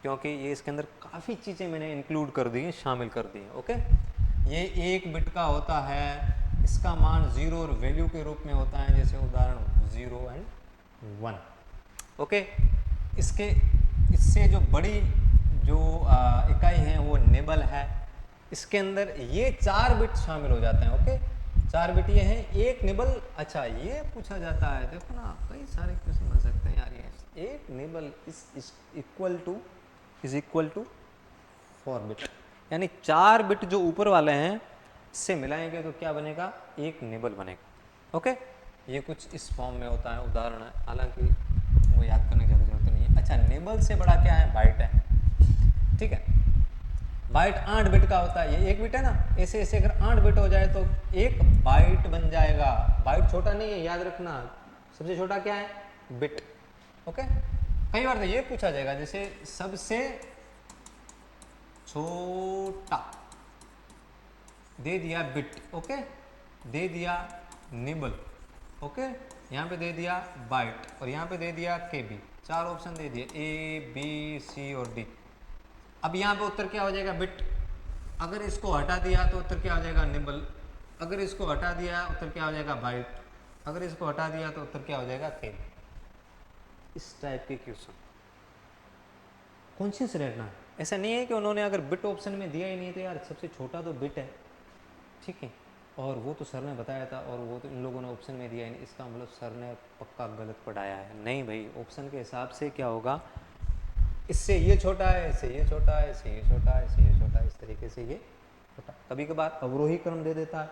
Speaker 1: क्योंकि ये इसके अंदर काफ़ी चीज़ें मैंने इंक्लूड कर दी हैं, शामिल कर दी हैं। ओके, ये 1 बिट का होता है, इसका मान 0 और वैल्यू के रूप में होता है, जैसे उदाहरण 0 एंड 1। ओके, इससे जो बड़ी जो इकाई है वो निबल है। इसके अंदर ये 4 बिट शामिल हो जाते हैं। ओके, 4 बिट ये हैं, एक निबल। अच्छा, ये पूछा जाता है, देखो ना कई सारे क्वेश्चन बन सकते हैं यार। ये एक nibble is equal to 4 bit, यानी 4 बिट जो ऊपर वाले हैं इससे मिलाएंगे तो क्या बनेगा, एक निबल बनेगा। ओके, ये कुछ इस फॉर्म में होता है, उदाहरण है, हालांकि वो याद करने की जरूरत नहीं है। अच्छा, निबल से बड़ा क्या है, बाइट है, ठीक है। बाइट 8 बिट का होता है, ये 1 बिट है ना, ऐसे ऐसे अगर 8 बिट हो जाए तो 1 बाइट बन जाएगा। बाइट छोटा नहीं है, याद रखना, सबसे छोटा क्या है, बिट। ओके, कई बार तो ये पूछा जाएगा, जैसे सबसे छोटा दे दिया बिट, ओके, दे दिया निबल, ओके, यहाँ पे दे दिया बाइट और यहाँ पे दे दिया केबी, 4 ऑप्शन दे दिए, ए बी सी और डी। अब यहाँ पे उत्तर क्या हो जाएगा, बिट। अगर इसको हटा दिया तो उत्तर क्या हो जाएगा, निबल। अगर इसको हटा दिया उत्तर क्या हो जाएगा, बाइट। अगर इसको हटा दिया तो उत्तर क्या हो जाएगा, केबी। इस टाइप के क्वेश्चन कॉन्शियस रहना है। ऐसा नहीं है कि उन्होंने अगर बिट ऑप्शन में दिया ही नहीं तो यार सबसे छोटा तो बिट है, ठीक है, और वो तो सर ने बताया था और वो तो इन लोगों ने ऑप्शन में दिया ही नहीं, इसका मतलब सर ने पक्का गलत पढ़ाया है। नहीं भाई, ऑप्शन के हिसाब से क्या होगा, इससे ये छोटा है, इससे ये छोटा है, इससे ये छोटा है, इससे ये छोटा है, इस तरीके से ये छोटा। कभी कभार अवरोही क्रम दे देता है,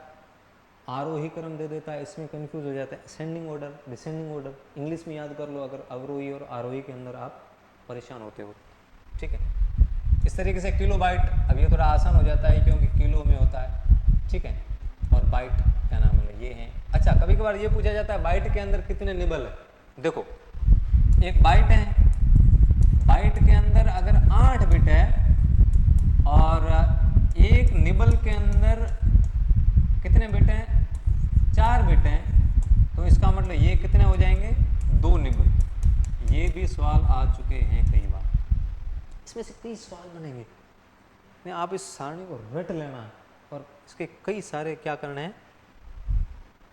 Speaker 1: आरोही क्रम दे देता है, इसमें कंफ्यूज हो जाता है। Ascending order, descending order English में याद कर लो अगर अवरोही और आरोही के अंदर आप परेशान होते हो, ठीक है। इस तरीके से किलो बाइट, अब ये थोड़ा आसान हो जाता है क्योंकि किलो में होता है, ठीक है, और बाइट क्या नाम है, ये है। अच्छा, कभी कभार ये पूछा जाता है बाइट के अंदर कितने निबल है। देखो, एक बाइट है, बाइट के अंदर अगर 8 बिट है और एक निबल के अंदर कितने बिट हैं, 4 बिट हैं, तो इसका मतलब ये कितने हो जाएंगे, 2 निबल। ये भी सवाल आ चुके हैं कई बार, इसमें से कई सवाल बनेंगे। नहीं, आप इस सारणी को रट लेना है और इसके कई सारे क्या करने हैं,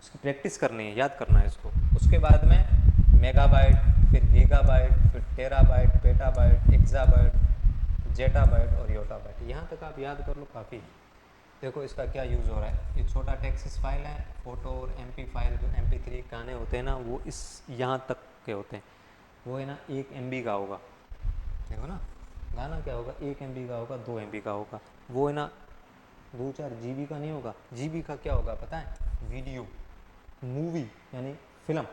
Speaker 1: इसकी प्रैक्टिस करनी है, याद करना है इसको। उसके बाद में मेगाबाइट, फिर गीगाबाइट, फिर टेराबाइट, पेटाबाइट, एक्साबाइट, जेटाबाइट और योटाबाइट, यहाँ तक आप याद कर लो, काफ़ी। देखो इसका क्या यूज़ हो रहा है, ये छोटा टेक्स्ट फाइल है, फोटो और MP फाइल, जो MP3 गाने होते हैं ना वो इस यहाँ तक के होते हैं, वो है ना 1 MB का होगा। देखो ना, गाना क्या होगा, 1 MB का होगा, 2 MB का होगा, वो है ना 2-4 GB का नहीं होगा। GB का क्या होगा पता है, वीडियो, मूवी यानी फिल्म,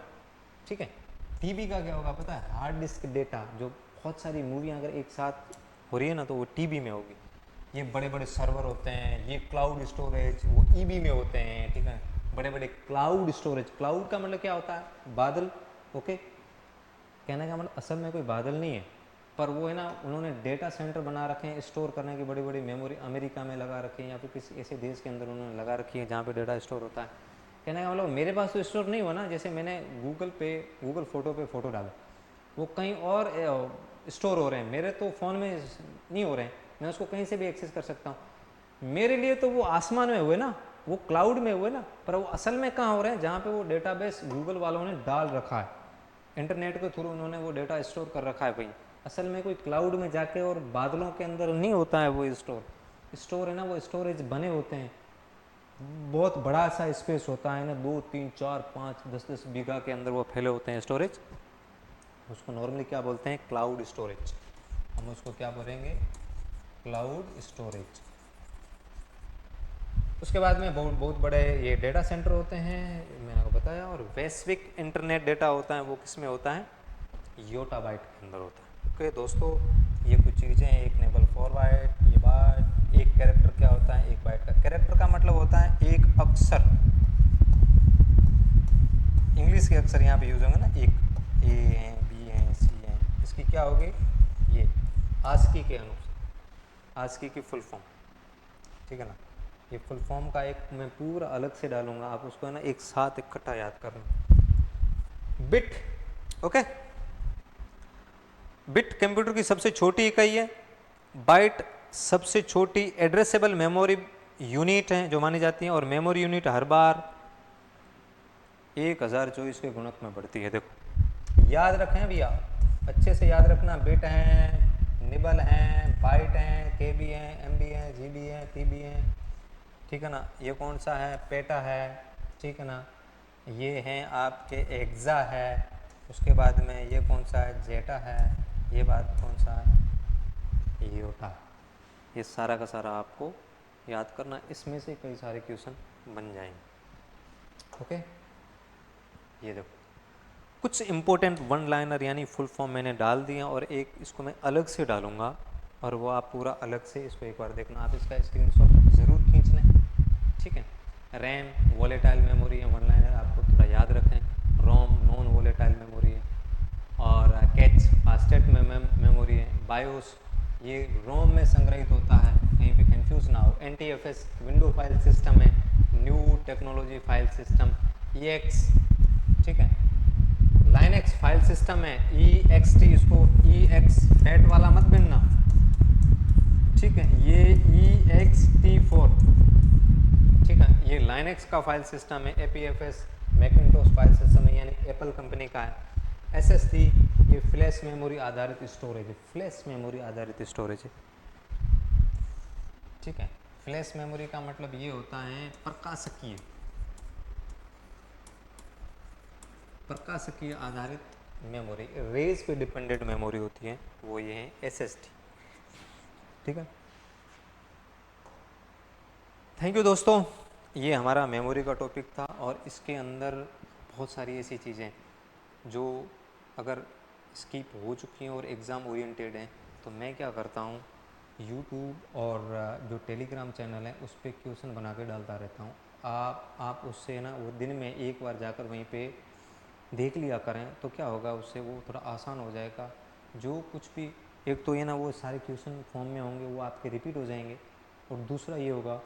Speaker 1: ठीक है। TB का क्या होगा पता है, हार्ड डिस्क डेटा, जो बहुत सारी मूवियाँ अगर एक साथ हो रही है ना तो वो TB में होगी। ये बड़े बड़े सर्वर होते हैं, ये क्लाउड स्टोरेज वो EB में होते हैं, ठीक है। बड़े बड़े क्लाउड स्टोरेज, क्लाउड का मतलब क्या होता है, बादल, ओके। कहने का मतलब असल में कोई बादल नहीं है, पर वो है ना, उन्होंने डेटा सेंटर बना रखे हैं स्टोर करने की, बड़ी बड़ी मेमोरी अमेरिका में लगा रखी है या फिर किसी ऐसे देश के अंदर उन्होंने लगा रखी है जहाँ पे डेटा स्टोर होता है। कहने का मतलब मेरे पास तो स्टोर नहीं हुआ ना, जैसे मैंने गूगल फोटो पे फ़ोटो डाला, वो कहीं और स्टोर हो रहे हैं, मेरे तो फ़ोन में नहीं हो रहे हैं, मैं उसको कहीं से भी एक्सेस कर सकता हूँ। मेरे लिए तो वो आसमान में हुए ना, वो क्लाउड में हुए ना, पर वो असल में कहाँ हो रहे हैं, जहाँ पे वो डेटाबेस गूगल वालों ने डाल रखा है, इंटरनेट के थ्रू उन्होंने वो डेटा स्टोर कर रखा है भाई। असल में कोई क्लाउड में जाके और बादलों के अंदर नहीं होता है वो स्टोर है ना, वो स्टोरेज बने होते हैं, बहुत बड़ा सा स्पेस होता है ना, 2, 3, 4, 5, 10 बीघा के अंदर वो फैले होते हैं स्टोरेज। उसको नॉर्मली क्या बोलते हैं, क्लाउड स्टोरेज। हम उसको क्या बोलेंगे, क्लाउड स्टोरेज। उसके बाद में बहुत बड़े ये डेटा सेंटर होते हैं, मैंने आपको बताया। और वैश्विक इंटरनेट डेटा होता है वो किस में होता है, योटाबाइट के अंदर होता है। ओके दोस्तों, ये कुछ चीज़ें, एक निबल 4 बाइट, ये बाइट
Speaker 2: कैरेक्टर क्या होता है, एक बाइट का कैरेक्टर का मतलब होता है एक अक्षर, इंग्लिश के अक्षर यहाँ पे यूज होंगे ना, एक ए है, बी है, सी है, इसकी क्या होगी, ये आस्की के अनुसार, आस्की की फुल फॉर्म, ठीक है ना। ये फुल फॉर्म का एक मैं पूरा अलग से डालूंगा, आप उसको है ना एक साथ इकट्ठा याद करना। बिट, ओके, बिट कंप्यूटर की सबसे छोटी इकाई है, बाइट सबसे छोटी एड्रेसेबल मेमोरी यूनिट है जो मानी जाती है, और मेमोरी यूनिट हर बार 1024 के गुणक में बढ़ती है। देखो याद रखें भैया, अच्छे से याद रखना, बिट हैं, निबल हैं, बाइट हैं, केबी हैं, एमबी हैं, जीबी हैं, टीबी हैं, ठीक है ना। ये कौन सा है, पेटा है, ठीक है ना। ये हैं आपके एक्सा है, उसके बाद में ये कौन सा है, जेटा है, ये बात कौन सा है, योटा। ये सारा का सारा आपको याद करना, इसमें से कई सारे क्वेश्चन बन जाएंगे। ओके, ये देखो कुछ इंपॉर्टेंट वन लाइनर यानी फुल फॉर्म मैंने डाल दिए, और एक इसको मैं अलग से डालूंगा, और वो आप पूरा अलग से इसको एक बार देखना, आप इसका स्क्रीनशॉट ज़रूर खींच लें, ठीक है। रैम वोलेटाइल मेमोरी है, वन लाइनर आपको थोड़ा याद रखें, रोम नॉन वोलेटाइल मेमोरी है, और कैच फास्टेट मेमोरी है, बायोस ये रोम में संग्रहित होता है, कहीं पे कंफ्यूज ना हो। NTFS विंडो फाइल सिस्टम है, new technology file system, EX, ठीक है। लाइनक्स फाइल सिस्टम है, EXT, इसको EX डेट वाला मत गिनना, ठीक है, ये EXT4, ठीक है, ये लाइनक्स का फाइल सिस्टम है। APFS मैकिन्टोश फाइल सिस्टम है, यानी एप्पल कंपनी का है। SSD ये फ्लैश मेमोरी आधारित स्टोरेज है, फ्लैश मेमोरी आधारित स्टोरेज है, ठीक है। फ्लैश मेमोरी का मतलब ये होता है प्रकाशकीय, प्रकाशकीय आधारित मेमोरी, रेज पे डिपेंडेंट मेमोरी होती है, वो ये है SSD, ठीक है। थैंक यू दोस्तों, ये हमारा मेमोरी का टॉपिक था, और इसके अंदर बहुत सारी ऐसी चीज़ें जो अगर स्किप हो चुकी हैं और एग्ज़ाम ओरिएंटेड हैं, तो मैं क्या करता हूँ, यूट्यूब और जो टेलीग्राम चैनल है उस पर क्वेश्चन बना के डालता रहता हूँ। आप उससे ना वो दिन में एक बार जाकर वहीं पे देख लिया करें, तो क्या होगा, उससे वो थोड़ा आसान हो जाएगा। जो कुछ भी, एक तो ये ना वो सारे क्वेश्चन फॉर्म में होंगे, वो आपके रिपीट हो जाएंगे, और दूसरा ये होगा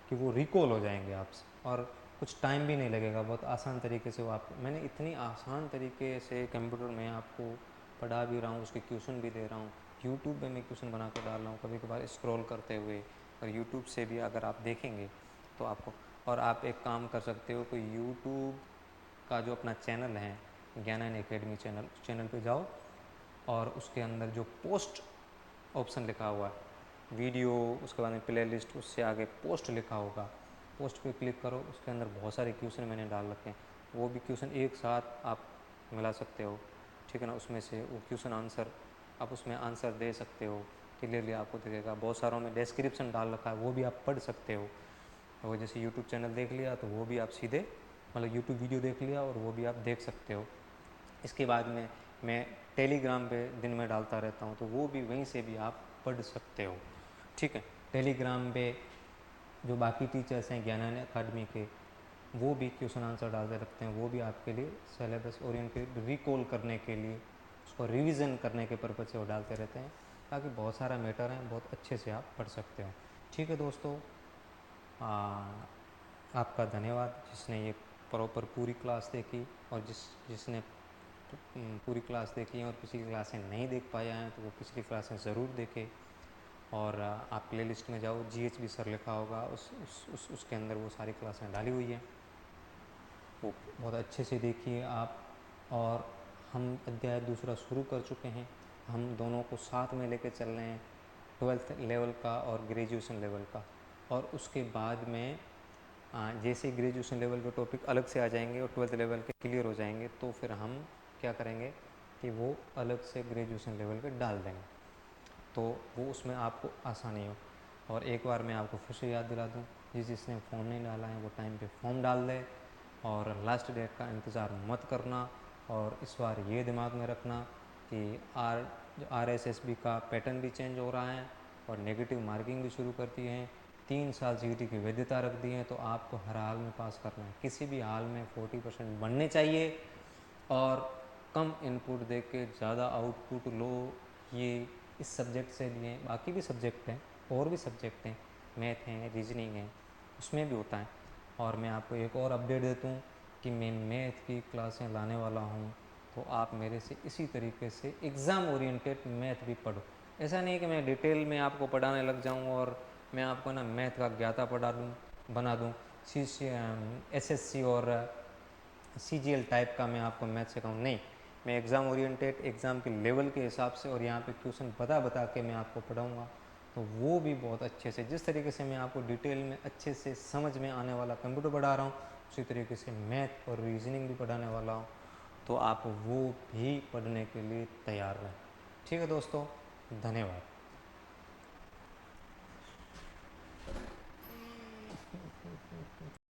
Speaker 2: कि वो रिकॉल हो जाएंगे आपसे, और कुछ टाइम भी नहीं लगेगा, बहुत आसान तरीके से वो आपको, मैंने इतनी आसान तरीके से कंप्यूटर में आपको पढ़ा भी रहा हूँ, उसके क्वेश्चन भी दे रहा हूँ, यूट्यूब पे मैं क्वेश्चन बना कर डाल रहा हूँ, कभी कभार स्क्रॉल करते हुए, और यूट्यूब से भी अगर आप देखेंगे तो आपको, और आप एक काम कर सकते हो, कोई यूट्यूब का जो अपना चैनल है ज्ञानन एकेडमी चैनल, उस चैनल पे जाओ, और उसके अंदर जो पोस्ट ऑप्शन लिखा हुआ है, वीडियो, उसके बाद में प्ले लिस्ट, उससे आगे पोस्ट लिखा होगा, पोस्ट पे क्लिक करो, उसके अंदर बहुत सारे क्वेश्चन मैंने डाल रखे हैं, वो भी क्वेश्चन एक साथ आप मिला सकते हो, ठीक है ना। उसमें से वो क्वेश्चन आंसर आप उसमें आंसर दे सकते हो, क्लियरली आपको दिखेगा। बहुत सारों में डिस्क्रिप्शन डाल रखा है, वो भी आप पढ़ सकते हो। वो जैसे यूट्यूब चैनल देख लिया तो वो भी आप सीधे, मतलब यूट्यूब वीडियो देख लिया और वो भी आप देख सकते हो। इसके बाद में मैं टेलीग्राम पे दिन में डालता रहता हूँ, तो वो भी वहीं से भी आप पढ़ सकते हो, ठीक है। टेलीग्राम पे जो बाकी टीचर्स हैं ज्ञानन अकादमी के, वो भी क्वेश्चन आंसर डालते रखते हैं, वो भी आपके लिए सिलेबस ओरिएंटेड रिकॉल करने के लिए, उसको रिवीजन करने के पर्पज़ से वो डालते रहते हैं, ताकि बहुत सारा मैटर है, बहुत अच्छे से आप पढ़ सकते हो, ठीक है दोस्तों। आपका धन्यवाद जिसने ये प्रॉपर पूरी क्लास देखी, और जिसने पूरी क्लास देखी और पिछली क्लासें नहीं देख पाया है तो वो पिछली क्लासें ज़रूर देखें। और आप प्ले लिस्ट में जाओ, GHB सर लिखा होगा, उसके अंदर वो सारी क्लासें डाली हुई हैं, वो बहुत अच्छे से देखिए आप। और हम अध्याय दूसरा शुरू कर चुके हैं, हम दोनों को साथ में लेके चल रहे हैं, 12th लेवल का और ग्रेजुएशन लेवल का। और उसके बाद में जैसे ग्रेजुएशन लेवल के टॉपिक अलग से आ जाएंगे और 12th लेवल के क्लियर हो जाएंगे, तो फिर हम क्या करेंगे कि वो अलग से ग्रेजुएशन लेवल के डाल देंगे, तो वो उसमें आपको आसानी हो। और एक बार मैं आपको फिर से याद दिला दूँ, जिसने फॉर्म नहीं डाला है वो टाइम पे फॉर्म डाल दे, और लास्ट डेट का इंतज़ार मत करना। और इस बार ये दिमाग में रखना कि RSSB का पैटर्न भी चेंज हो रहा है,
Speaker 1: और नेगेटिव मार्किंग भी शुरू करती हैं। 3 साल सीईटी की वैधता रख दी है, तो आपको हर हाल में पास करना है, किसी भी हाल में 40% बनने चाहिए और कम इनपुट दे के ज़्यादा आउटपुट लो। ये इस सब्जेक्ट से लिए, बाकी भी सब्जेक्ट हैं और भी सब्जेक्ट हैं, मैथ हैं, रीजनिंग है, उसमें भी होता है। और मैं आपको एक और अपडेट देता हूँ कि मैं मैथ की क्लासें लाने वाला हूँ, तो आप मेरे से इसी तरीके से एग्ज़ाम ओरिएंटेड मैथ भी पढ़ो। ऐसा नहीं है कि मैं डिटेल में आपको पढ़ाने लग जाऊँ और मैं आपको ना मैथ का ज्ञाता पढ़ा दूँ, बना दूँ। SSC और CGL टाइप का मैं आपको मैथ सिखाऊँ, नहीं। मैं एग्ज़ाम ओरिएंटेड, एग्ज़ाम के लेवल के हिसाब से और यहाँ पे क्वेश्चन बता बता के मैं आपको पढ़ाऊँगा, तो वो भी बहुत अच्छे से, जिस तरीके से मैं आपको डिटेल में अच्छे से समझ में आने वाला कंप्यूटर पढ़ा रहा हूँ, उसी तरीके से मैथ और रीजनिंग भी पढ़ाने वाला हूँ। तो आप वो भी पढ़ने के लिए तैयार रहें। ठीक है दोस्तों, धन्यवाद।